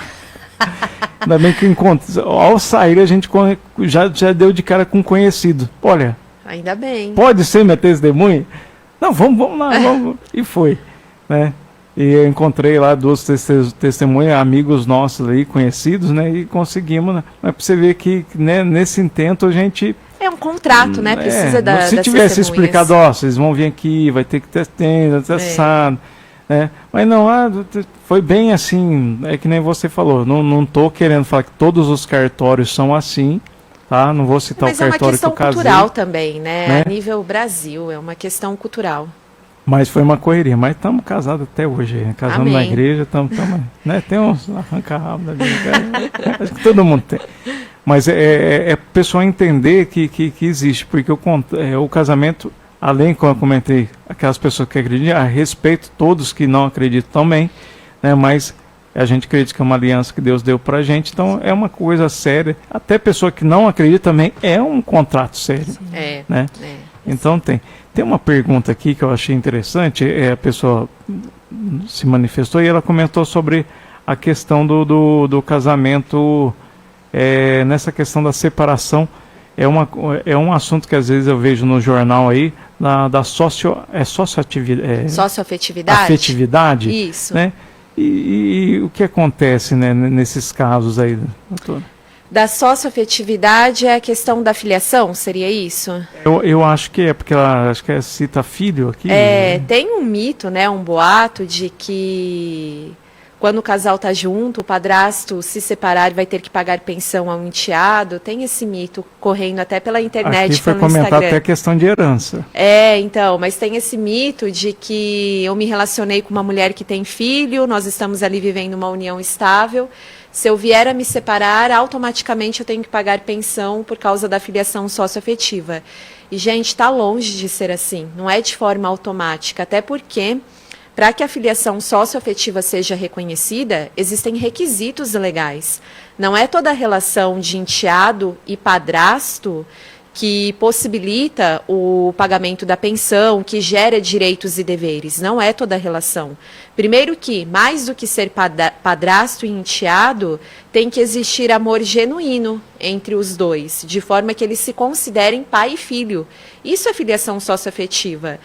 ainda bem que ao sair a gente já deu de cara com um conhecido. Olha, ainda bem. Pode ser minha testemunha? Não, vamos lá, vamos. E foi, né? E eu encontrei lá 2 testemunhas, amigos nossos aí, conhecidos, né? E conseguimos, né? Mas pra você ver que, né, nesse intento a gente... É um contrato, né? Precisa se tivesse explicado, vocês vão vir aqui, vai ter que ter testado. Mas não, foi bem assim, é que nem você falou, não estou querendo falar que todos os cartórios são assim, tá? Não vou citar o cartório que eu casei. Mas é uma questão cultural também, né? A nível Brasil, é uma questão cultural. Mas foi uma correria, mas estamos casados até hoje, né? Casamos na igreja, estamos, né? Tem uns arranca-rabo ali, acho que todo mundo tem. Mas é o pessoal entender que existe, porque o casamento... Além, como eu comentei, aquelas pessoas que acreditam, a respeito todos que não acreditam também, né, mas a gente acredita que é uma aliança que Deus deu pra gente, então é uma coisa séria. Até pessoa que não acredita também é um contrato sério. Né? Então tem uma pergunta aqui que eu achei interessante, a pessoa se manifestou e ela comentou sobre a questão do casamento, nessa questão da separação. É um assunto que às vezes eu vejo no jornal aí, da socioafetividade. Afetividade. Isso. Né? E o que acontece, né, nesses casos aí, doutora? Da socioafetividade é a questão da filiação, seria isso? Eu acho que porque ela acho que cita filho aqui. Tem um mito, né, um boato de que quando o casal está junto, o padrasto se separar vai ter que pagar pensão ao enteado. Tem esse mito correndo até pela internet. Aqui foi comentado até a questão de herança. Então, mas tem esse mito de que eu me relacionei com uma mulher que tem filho, nós estamos ali vivendo uma união estável. Se eu vier a me separar, automaticamente eu tenho que pagar pensão por causa da filiação socioafetiva. E, gente, está longe de ser assim. Não é de forma automática, até porque... Para que a filiação socioafetiva seja reconhecida, existem requisitos legais. Não é toda relação de enteado e padrasto que possibilita o pagamento da pensão, que gera direitos e deveres. Não é toda a relação. Primeiro que, mais do que ser padrasto e enteado, tem que existir amor genuíno entre os dois, de forma que eles se considerem pai e filho. Isso é filiação socioafetiva.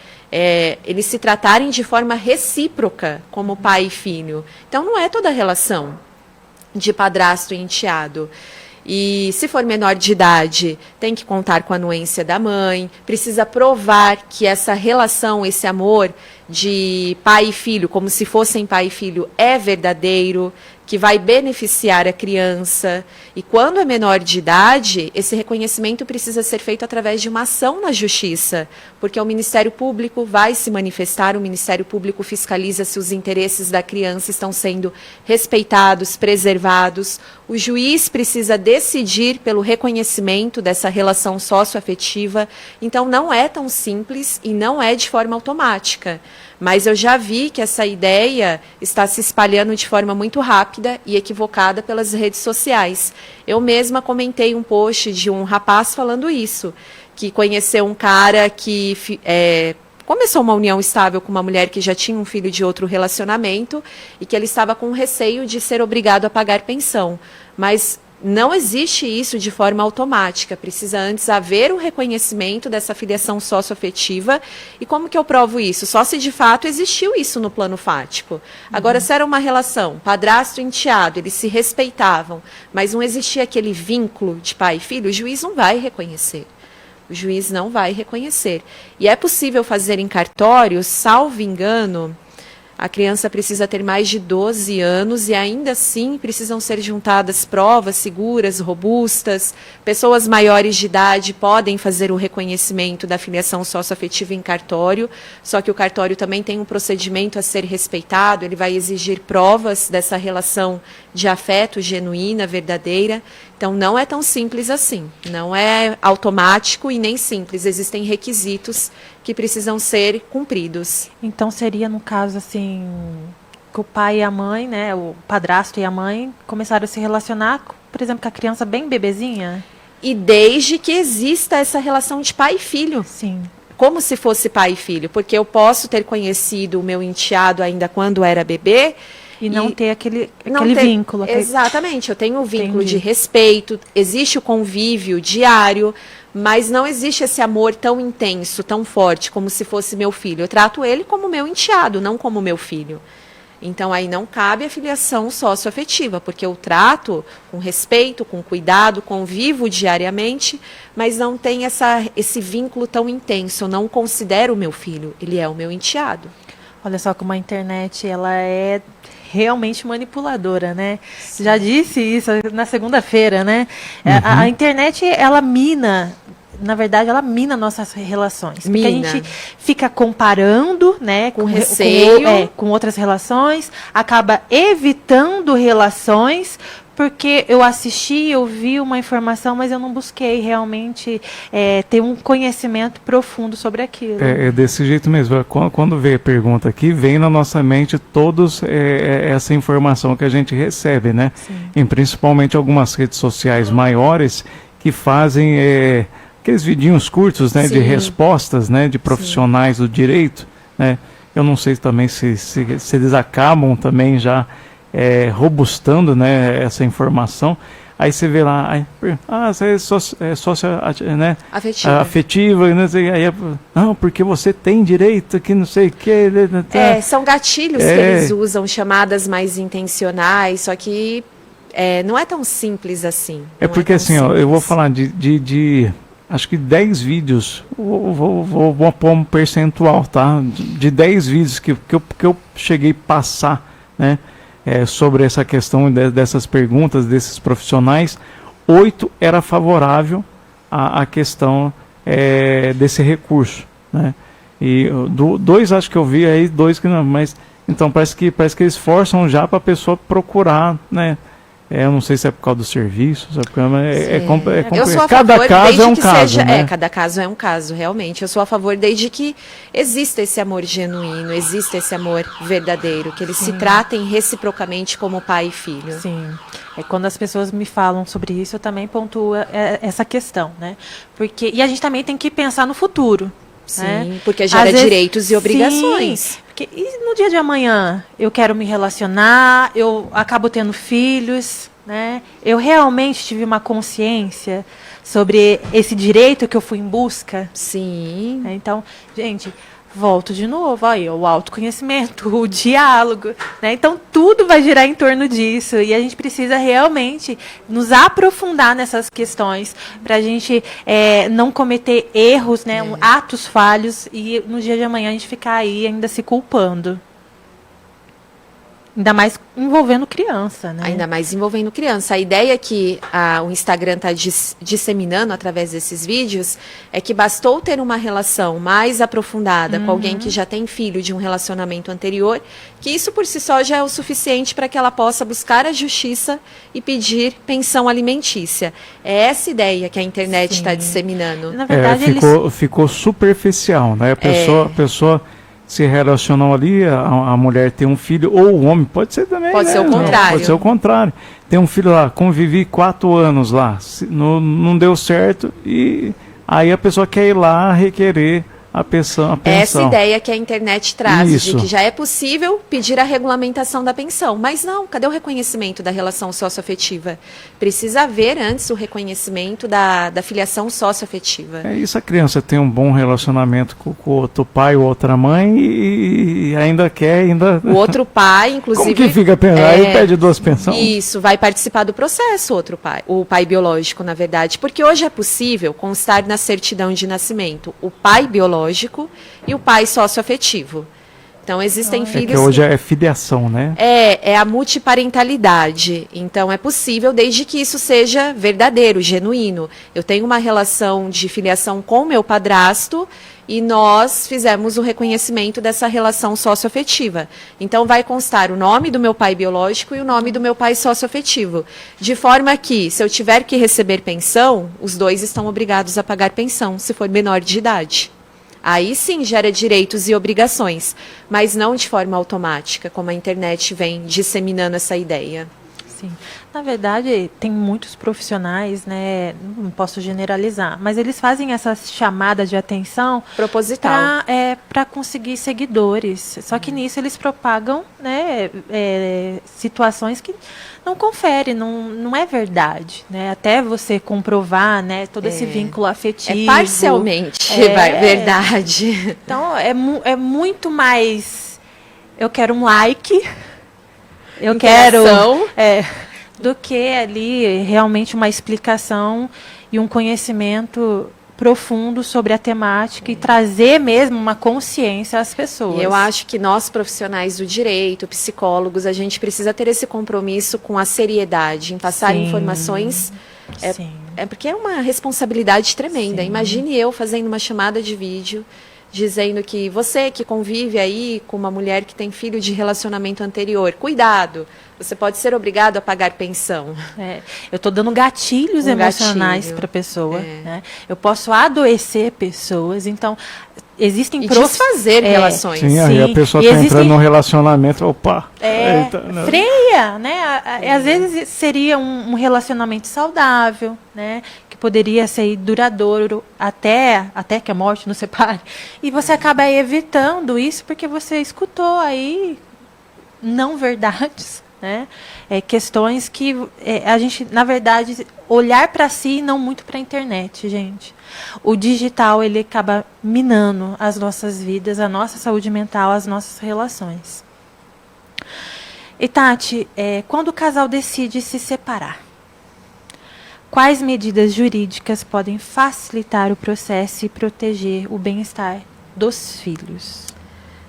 Eles se tratarem de forma recíproca como pai e filho. Então, não é toda a relação de padrasto e enteado. E se for menor de idade, tem que contar com a anuência da mãe, precisa provar que essa relação, esse amor de pai e filho, como se fossem pai e filho, é verdadeiro, que vai beneficiar a criança. E quando é menor de idade, esse reconhecimento precisa ser feito através de uma ação na justiça, porque o Ministério Público vai se manifestar, o Ministério Público fiscaliza se os interesses da criança estão sendo respeitados, preservados. O juiz precisa decidir pelo reconhecimento dessa relação socioafetiva. Então, não é tão simples e não é de forma automática. Mas eu já vi que essa ideia está se espalhando de forma muito rápida e equivocada pelas redes sociais. Eu mesma comentei um post de um rapaz falando isso, que conheceu um cara que começou uma união estável com uma mulher que já tinha um filho de outro relacionamento e que ele estava com receio de ser obrigado a pagar pensão. Mas não existe isso de forma automática, precisa antes haver o reconhecimento dessa filiação socioafetiva. E como que eu provo isso? Só se de fato existiu isso no plano fático. Agora, se era uma relação padrasto e enteado, eles se respeitavam, mas não existia aquele vínculo de pai e filho, o juiz não vai reconhecer. O juiz não vai reconhecer. E é possível fazer em cartório, salvo engano, a criança precisa ter mais de 12 anos e ainda assim precisam ser juntadas provas seguras, robustas. Pessoas maiores de idade podem fazer o reconhecimento da filiação socioafetiva em cartório, só que o cartório também tem um procedimento a ser respeitado, ele vai exigir provas dessa relação de afeto genuína, verdadeira. Então, não é tão simples assim, não é automático e nem simples, existem requisitos que precisam ser cumpridos. Então, seria, no caso, assim, que o pai e a mãe, né, o padrasto e a mãe, começaram a se relacionar, por exemplo, com a criança bem bebezinha? E desde que exista essa relação de pai e filho. Sim. Como se fosse pai e filho, porque eu posso ter conhecido o meu enteado ainda quando era bebê, e não ter aquele ter, vínculo. Exatamente, eu tenho um vínculo Entendi. de respeito, existe o convívio diário, mas não existe esse amor tão intenso, tão forte, como se fosse meu filho. Eu trato ele como meu enteado, não como meu filho. Então, aí não cabe a filiação socioafetiva, porque eu trato com respeito, com cuidado, convivo diariamente, mas não tem esse vínculo tão intenso. Eu não considero o meu filho, ele é o meu enteado. Olha só como a internet, ela é realmente manipuladora, né? Já disse isso na segunda-feira, né? A internet, ela mina, na verdade, ela mina nossas relações. Porque a gente fica comparando, né? Com receio. Com outras relações, acaba evitando relações, porque eu assisti, eu vi uma informação, mas eu não busquei realmente ter um conhecimento profundo sobre aquilo. É desse jeito mesmo. Quando vem a pergunta aqui, vem na nossa mente todos essa informação que a gente recebe, né? E principalmente algumas redes sociais maiores que fazem aqueles vidinhos curtos, né? De respostas, né? De profissionais do direito, né? Eu não sei também se eles acabam também já robustando, né, essa informação. Aí você vê lá, você é sócio, né, afetiva, né, aí, não, porque você tem direito, que não sei o que. São gatilhos que eles usam, chamadas mais intencionais, só que não é tão simples assim. Porque assim, eu vou falar de acho que 10 vídeos, vou pôr um percentual, tá? De 10 vídeos que eu cheguei a passar, né? Sobre essa questão dessas perguntas, desses profissionais, 8 era favorável à questão desse recurso, né? E 2 acho que eu vi aí, 2 que não, mas então parece que eles forçam já para a pessoa procurar, né? Eu não sei se é por causa do serviço, sabe? É Eu complicado. sou a Cada favor caso desde é um que caso, seja, né? cada caso é um caso, realmente. Eu sou a favor desde que exista esse amor genuíno, exista esse amor verdadeiro, que eles se tratem reciprocamente como pai e filho. Sim. Quando as pessoas me falam sobre isso, eu também pontuo essa questão, né? E a gente também tem que pensar no futuro. Sim, né? porque gera Às vezes, direitos e obrigações. Sim, porque e no dia de amanhã eu quero me relacionar, eu acabo tendo filhos, né? Eu realmente tive uma consciência sobre esse direito que eu fui em busca. Sim. Então, gente, volto de novo, aí, o autoconhecimento, o diálogo, né? Então, tudo vai girar em torno disso. E a gente precisa realmente nos aprofundar nessas questões para a gente não cometer erros, né? Atos falhos e no dia de amanhã a gente ficar aí ainda se culpando. Ainda mais envolvendo criança, né? Ainda mais envolvendo criança. A ideia que o Instagram está disseminando através desses vídeos é que bastou ter uma relação mais aprofundada com alguém que já tem filho de um relacionamento anterior, que isso por si só já é o suficiente para que ela possa buscar a justiça e pedir pensão alimentícia. É essa ideia que a internet está disseminando. Na verdade, ficou superficial, né? A pessoa se relacionam ali, a mulher tem um filho, ou o homem, pode ser também. Pode ser o contrário. Pode ser o contrário. Tem um filho lá, convivi 4 anos lá, não deu certo, e aí a pessoa quer ir lá requerer a pensão. Essa ideia que a internet traz, Isso. de que já é possível pedir a regulamentação da pensão. Mas não, cadê o reconhecimento da relação socioafetiva? Precisa haver antes o reconhecimento da filiação socioafetiva. É isso, a criança tem um bom relacionamento com o outro pai ou outra mãe e ainda quer, O outro pai, inclusive... Como que fica pensando? Aí pede 2 pensões. Isso, vai participar do processo, outro pai, o pai biológico, na verdade. Porque hoje é possível constar na certidão de nascimento o pai biológico e o pai socioafetivo. Então, existem filhos... que hoje é filiação, né? É a multiparentalidade. Então, é possível desde que isso seja verdadeiro, genuíno. Eu tenho uma relação de filiação com meu padrasto e nós fizemos o reconhecimento dessa relação socioafetiva. Então, vai constar o nome do meu pai biológico e o nome do meu pai socioafetivo. De forma que, se eu tiver que receber pensão, os 2 estão obrigados a pagar pensão, se for menor de idade. Aí sim gera direitos e obrigações, mas não de forma automática, como a internet vem disseminando essa ideia. Sim. Na verdade, tem muitos profissionais, né? Não posso generalizar, mas eles fazem essa chamada de atenção proposital para conseguir seguidores. Só que nisso eles propagam, né, situações que não conferem, não é verdade, né? Até você comprovar, né, todo esse vínculo afetivo. É parcialmente verdade. Então é muito mais. Eu quero um like. Eu quero do que ali realmente uma explicação e um conhecimento profundo sobre a temática e trazer mesmo uma consciência às pessoas. E eu acho que nós, profissionais do direito, psicólogos, a gente precisa ter esse compromisso com a seriedade, em passar informações. Porque é uma responsabilidade tremenda. Sim. Imagine eu fazendo uma chamada de vídeo dizendo que você que convive aí com uma mulher que tem filho de relacionamento anterior, cuidado, você pode ser obrigado a pagar pensão. Eu estou dando gatilhos emocionais para a pessoa. Né? Eu posso adoecer pessoas, então existem desfazer relações. Sim, aí a pessoa está entrando num relacionamento, opa. Freia, né? Às vezes seria um relacionamento saudável, né? Que poderia ser duradouro até que a morte nos separe. E você acaba evitando isso porque você escutou aí não verdades, né? Questões que a gente, na verdade, olhar para si e não muito para a internet, gente. O digital, ele acaba minando as nossas vidas, a nossa saúde mental, as nossas relações. E Tati, quando o casal decide se separar, quais medidas jurídicas podem facilitar o processo e proteger o bem-estar dos filhos?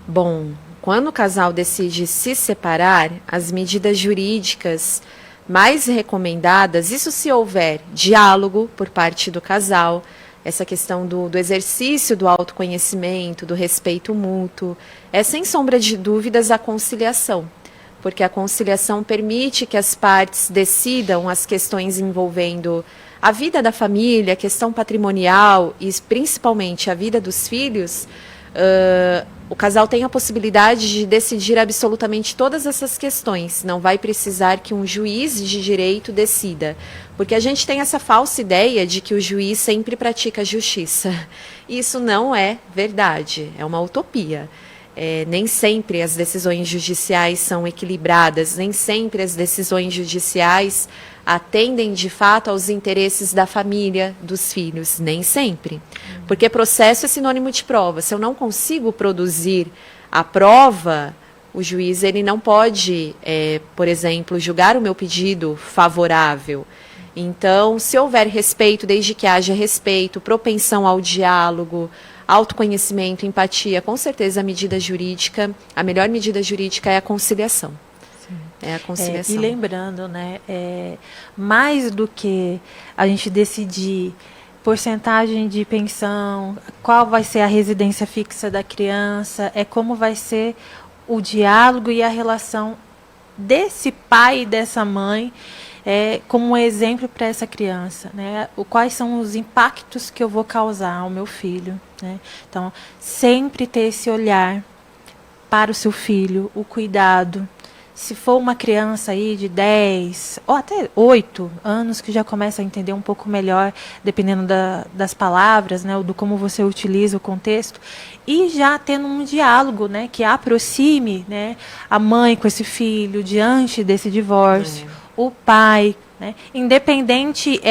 Bom, quando o casal decide se separar, as medidas jurídicas mais recomendadas, isso se houver diálogo por parte do casal, essa questão do exercício do autoconhecimento, do respeito mútuo, sem sombra de dúvidas a conciliação. porque a conciliação permite que as partes decidam as questões envolvendo a vida da família, a questão patrimonial e principalmente a vida dos filhos. O casal tem a possibilidade de decidir absolutamente todas essas questões. Não vai precisar que um juiz de direito decida. Porque a gente tem essa falsa ideia de que o juiz sempre pratica justiça. Isso não é verdade, é uma utopia. Nem sempre as decisões judiciais são equilibradas, nem sempre as decisões judiciais atendem de fato aos interesses da família, dos filhos, nem sempre. Porque processo é sinônimo de prova. Se eu não consigo produzir a prova, o juiz ele não pode, por exemplo, julgar o meu pedido favorável. Então, se houver respeito, desde que haja respeito, propensão ao diálogo, autoconhecimento, empatia, com certeza a melhor medida jurídica é a conciliação. É a conciliação. E lembrando, né, mais do que a gente decidir porcentagem de pensão, qual vai ser a residência fixa da criança, é como vai ser o diálogo e a relação desse pai e dessa mãe como um exemplo para essa criança, né? Quais são os impactos que eu vou causar ao meu filho, né? Então, sempre ter esse olhar para o seu filho, o cuidado. Se for uma criança aí de 10 ou até 8 anos, que já começa a entender um pouco melhor, dependendo das palavras, né, ou do como você utiliza o contexto, e já tendo um diálogo, né, que aproxime, né, a mãe com esse filho diante desse divórcio, o pai, né, independente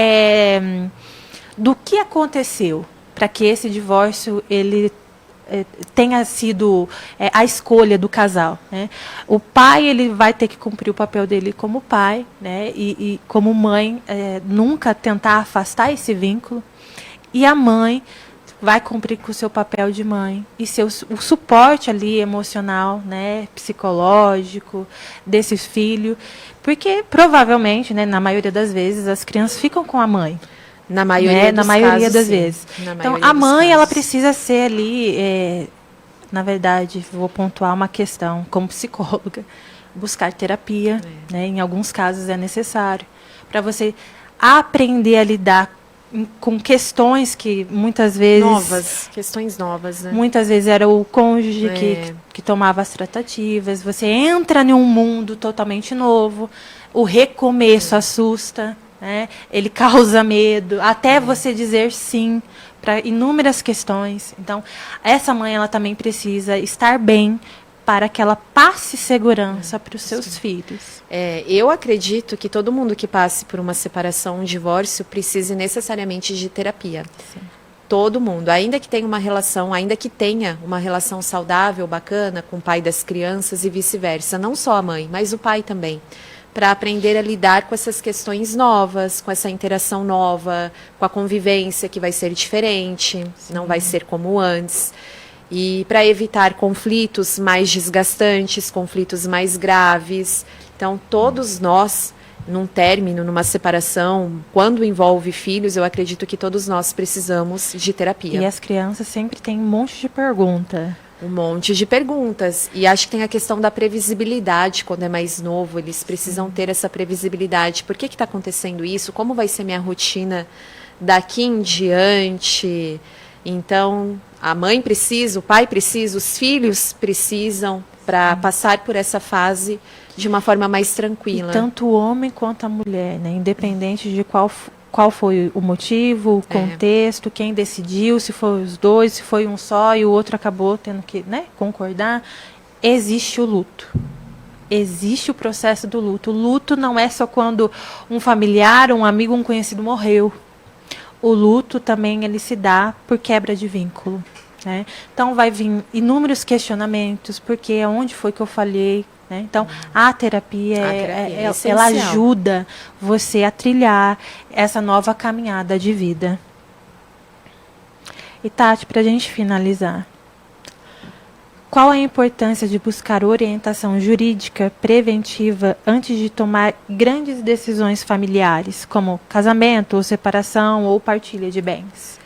do que aconteceu para que esse divórcio ele tenha sido a escolha do casal, né? O pai ele vai ter que cumprir o papel dele como pai, né? E como mãe nunca tentar afastar esse vínculo, e a mãe vai cumprir com o seu papel de mãe e o suporte ali emocional, né, psicológico desse filho, porque provavelmente, né, na maioria das vezes as crianças ficam com a mãe. Na maioria, das vezes. Então, a mãe, ela precisa ser ali, na verdade, vou pontuar uma questão, como psicóloga, buscar terapia, né? Em alguns casos é necessário, para você aprender a lidar com questões que muitas vezes... questões novas, né? Muitas vezes era o cônjuge que tomava as tratativas, você entra em um mundo totalmente novo, o recomeço assusta, né? Ele causa medo, até você dizer sim para inúmeras questões. Então, essa mãe ela também precisa estar bem para que ela passe segurança para os seus filhos. Eu acredito que todo mundo que passe por uma separação, um divórcio, precise necessariamente de terapia. Sim. Todo mundo, ainda que tenha uma relação saudável, bacana, com o pai das crianças e vice-versa. Não só a mãe, mas o pai também. Para aprender a lidar com essas questões novas, com essa interação nova, com a convivência que vai ser diferente, não vai ser como antes. E para evitar conflitos mais desgastantes, conflitos mais graves. Então, todos nós, num término, numa separação, quando envolve filhos, eu acredito que todos nós precisamos de terapia. E as crianças sempre têm um monte de pergunta. Um monte de perguntas. E acho que tem a questão da previsibilidade. Quando é mais novo, eles precisam ter essa previsibilidade. Por que está acontecendo isso? Como vai ser minha rotina daqui em diante? Então, a mãe precisa, o pai precisa, os filhos precisam para passar por essa fase de uma forma mais tranquila. E tanto o homem quanto a mulher, né? Independente de qual foi o motivo, o contexto, quem decidiu, se foi os dois, se foi um só e o outro acabou tendo que, né, concordar, existe o luto. Existe o processo do luto. O luto não é só quando um familiar, um amigo, um conhecido morreu. O luto também ele se dá por quebra de vínculo, né? Então vai vir inúmeros questionamentos, porque onde foi que eu falhei? Né? Então, a terapia, ela ajuda você a trilhar essa nova caminhada de vida. E Tati, para a gente finalizar, qual a importância de buscar orientação jurídica preventiva antes de tomar grandes decisões familiares, como casamento, ou separação, ou partilha de bens?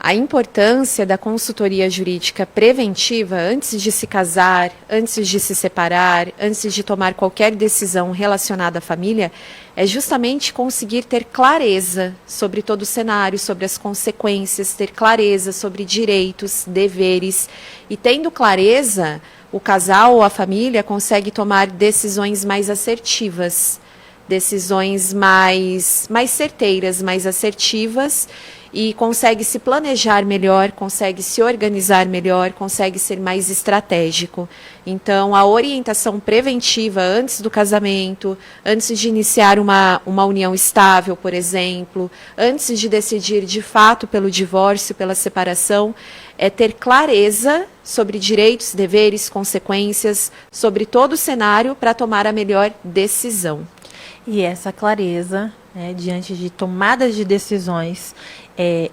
a importância da consultoria jurídica preventiva antes de se casar, antes de se separar, antes de tomar qualquer decisão relacionada à família, é justamente conseguir ter clareza sobre todo o cenário, sobre as consequências, ter clareza sobre direitos, deveres. E tendo clareza, o casal ou a família consegue tomar decisões mais assertivas, decisões mais certeiras, mais assertivas, e consegue se planejar melhor, consegue se organizar melhor, consegue ser mais estratégico. Então, a orientação preventiva antes do casamento, antes de iniciar uma união estável, por exemplo, antes de decidir de fato pelo divórcio, pela separação, é ter clareza sobre direitos, deveres, consequências, sobre todo o cenário para tomar a melhor decisão. E essa clareza, né, diante de tomadas de decisões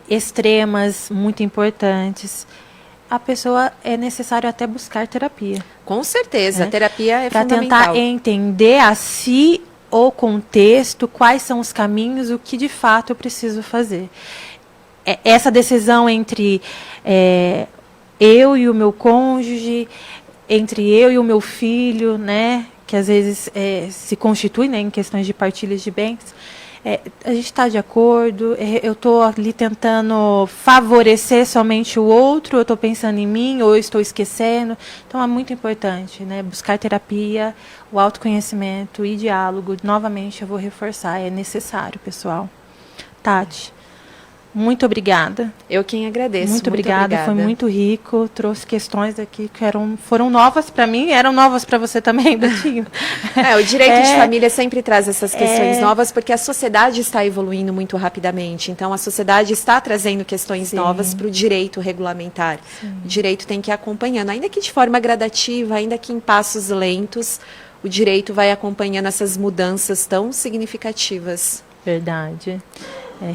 extremas, muito importantes, a pessoa é necessário até buscar terapia. Com certeza, a terapia é para fundamental. Tentar entender a si o contexto, quais são os caminhos, o que de fato eu preciso fazer. Essa decisão entre eu e o meu cônjuge, entre eu e o meu filho, né, que às vezes se constitui, né, em questões de partilhas de bens, a gente está de acordo, eu estou ali tentando favorecer somente o outro, eu estou pensando em mim, ou eu estou esquecendo. Então é muito importante, né, buscar terapia, o autoconhecimento e diálogo. Novamente eu vou reforçar, é necessário, pessoal. Tati, muito obrigada. Eu quem agradeço. Muito obrigada, foi muito rico. Trouxe questões aqui que foram novas para mim, eram novas para você também, Betinho. O direito de família sempre traz essas questões novas, porque a sociedade está evoluindo muito rapidamente. Então, a sociedade está trazendo questões novas para o direito regulamentar. Sim. O direito tem que ir acompanhando, ainda que de forma gradativa, ainda que em passos lentos, o direito vai acompanhando essas mudanças tão significativas. Verdade.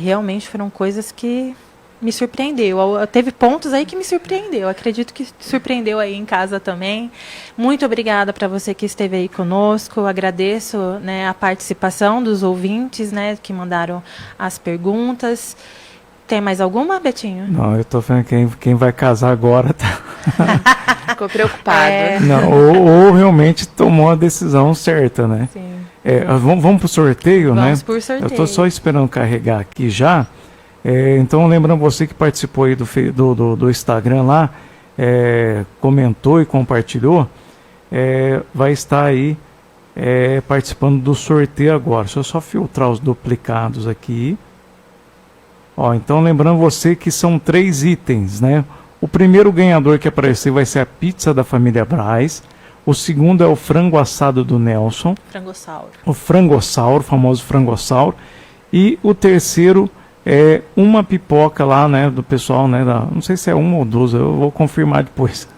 Realmente foram coisas que me surpreendeu. Teve pontos aí que me surpreendeu. Acredito que surpreendeu aí em casa também. Muito obrigada para você que esteve aí conosco. Agradeço, né, a participação dos ouvintes, né, que mandaram as perguntas. Tem mais alguma, Betinho? Não, eu tô vendo quem vai casar agora tá. Ficou preocupado. Não, ou realmente tomou a decisão certa, né? Sim. Vamos para o sorteio, né? Vamos por sorteio. Eu estou só esperando carregar aqui já. Então, lembrando você que participou aí do Instagram lá, comentou e compartilhou, vai estar aí participando do sorteio agora. Deixa eu só filtrar os duplicados aqui. Ó, então, lembrando você que são 3 itens, né? O primeiro ganhador que aparecer vai ser a pizza da família Braz. O segundo é o frango assado do Nelson. Frangossauro. O frangossauro, o famoso frangossauro. E o terceiro é uma pipoca lá, né, do pessoal, né, não sei se é 1 ou 2, eu vou confirmar depois.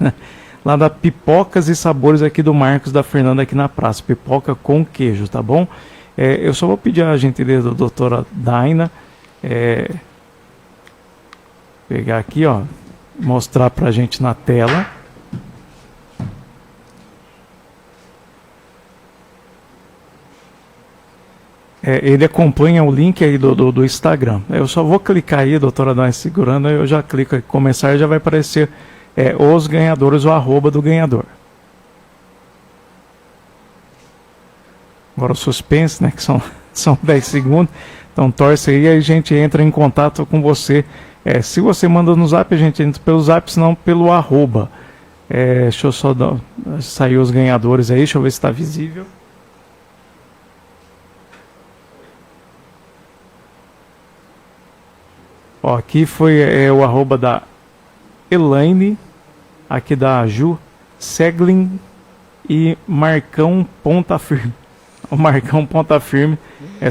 Lá da Pipocas e Sabores aqui do Marcos da Fernanda aqui na praça. Pipoca com queijo, tá bom? Eu só vou pedir a gentileza da doutora Daina pegar aqui, ó, mostrar pra gente na tela. Ele acompanha o link aí do Instagram. Eu só vou clicar aí, doutora Daina segurando, eu já clico aqui, começar e já vai aparecer os ganhadores, o arroba do ganhador. Agora o suspense, né, que são 10 segundos. Então torce aí, a gente entra em contato com você. Se você manda no zap, a gente entra pelo zap, senão pelo arroba. Deixa eu só sair os ganhadores aí, deixa eu ver se está visível. Ó, aqui foi o arroba da Elaine, aqui da Ju Seglin e Marcão Ponta Firme. O Marcão Ponta Firme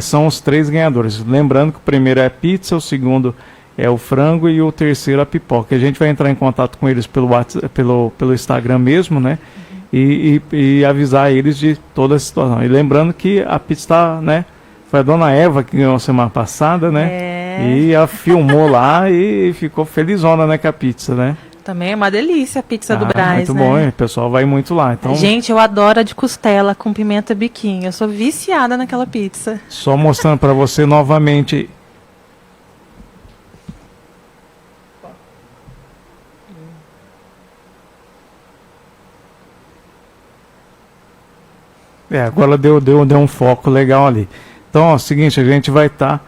são os 3 ganhadores. Lembrando que o primeiro é a pizza, o segundo é o frango e o terceiro a pipoca. A gente vai entrar em contato com eles pelo WhatsApp, pelo Instagram mesmo, né? E avisar eles de toda a situação. E lembrando que a pizza está, né? Foi a dona Eva que ganhou semana passada, né? E ela filmou lá e ficou felizona, né, com a pizza, né? Também é uma delícia a pizza do Braz, muito né? Muito bom, o pessoal vai muito lá. Então, gente, eu adoro a de costela com pimenta biquinho. Eu sou viciada naquela pizza. Só mostrando para você novamente. Agora deu um foco legal ali. Então, ó, é o seguinte, a gente vai estar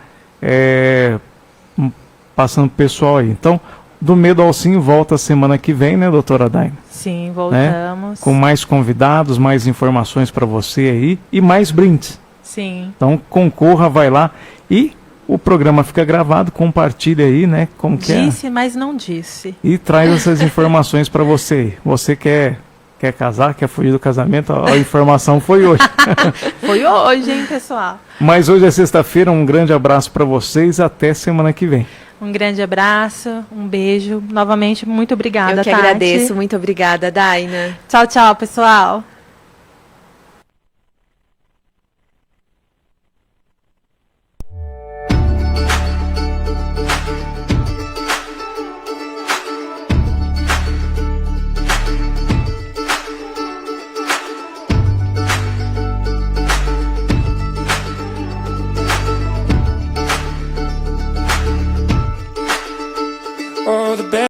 passando pro pessoal aí. Então, do Medo ao Sim volta semana que vem, né, doutora Daina? Sim, voltamos. Né? Com mais convidados, mais informações para você aí e mais brindes. Sim. Então, concorra, vai lá e o programa fica gravado, compartilha aí, né? Como que é? Disse, mas não disse. E traz essas informações para você. Você quer casar, quer fugir do casamento? A informação foi hoje. Foi hoje, hein, pessoal? Mas hoje é sexta-feira, um grande abraço para vocês, até semana que vem. Um grande abraço, um beijo. Novamente, muito obrigada, Eu que Tati. agradeço, muito obrigada, Daina. Tchau, tchau, pessoal.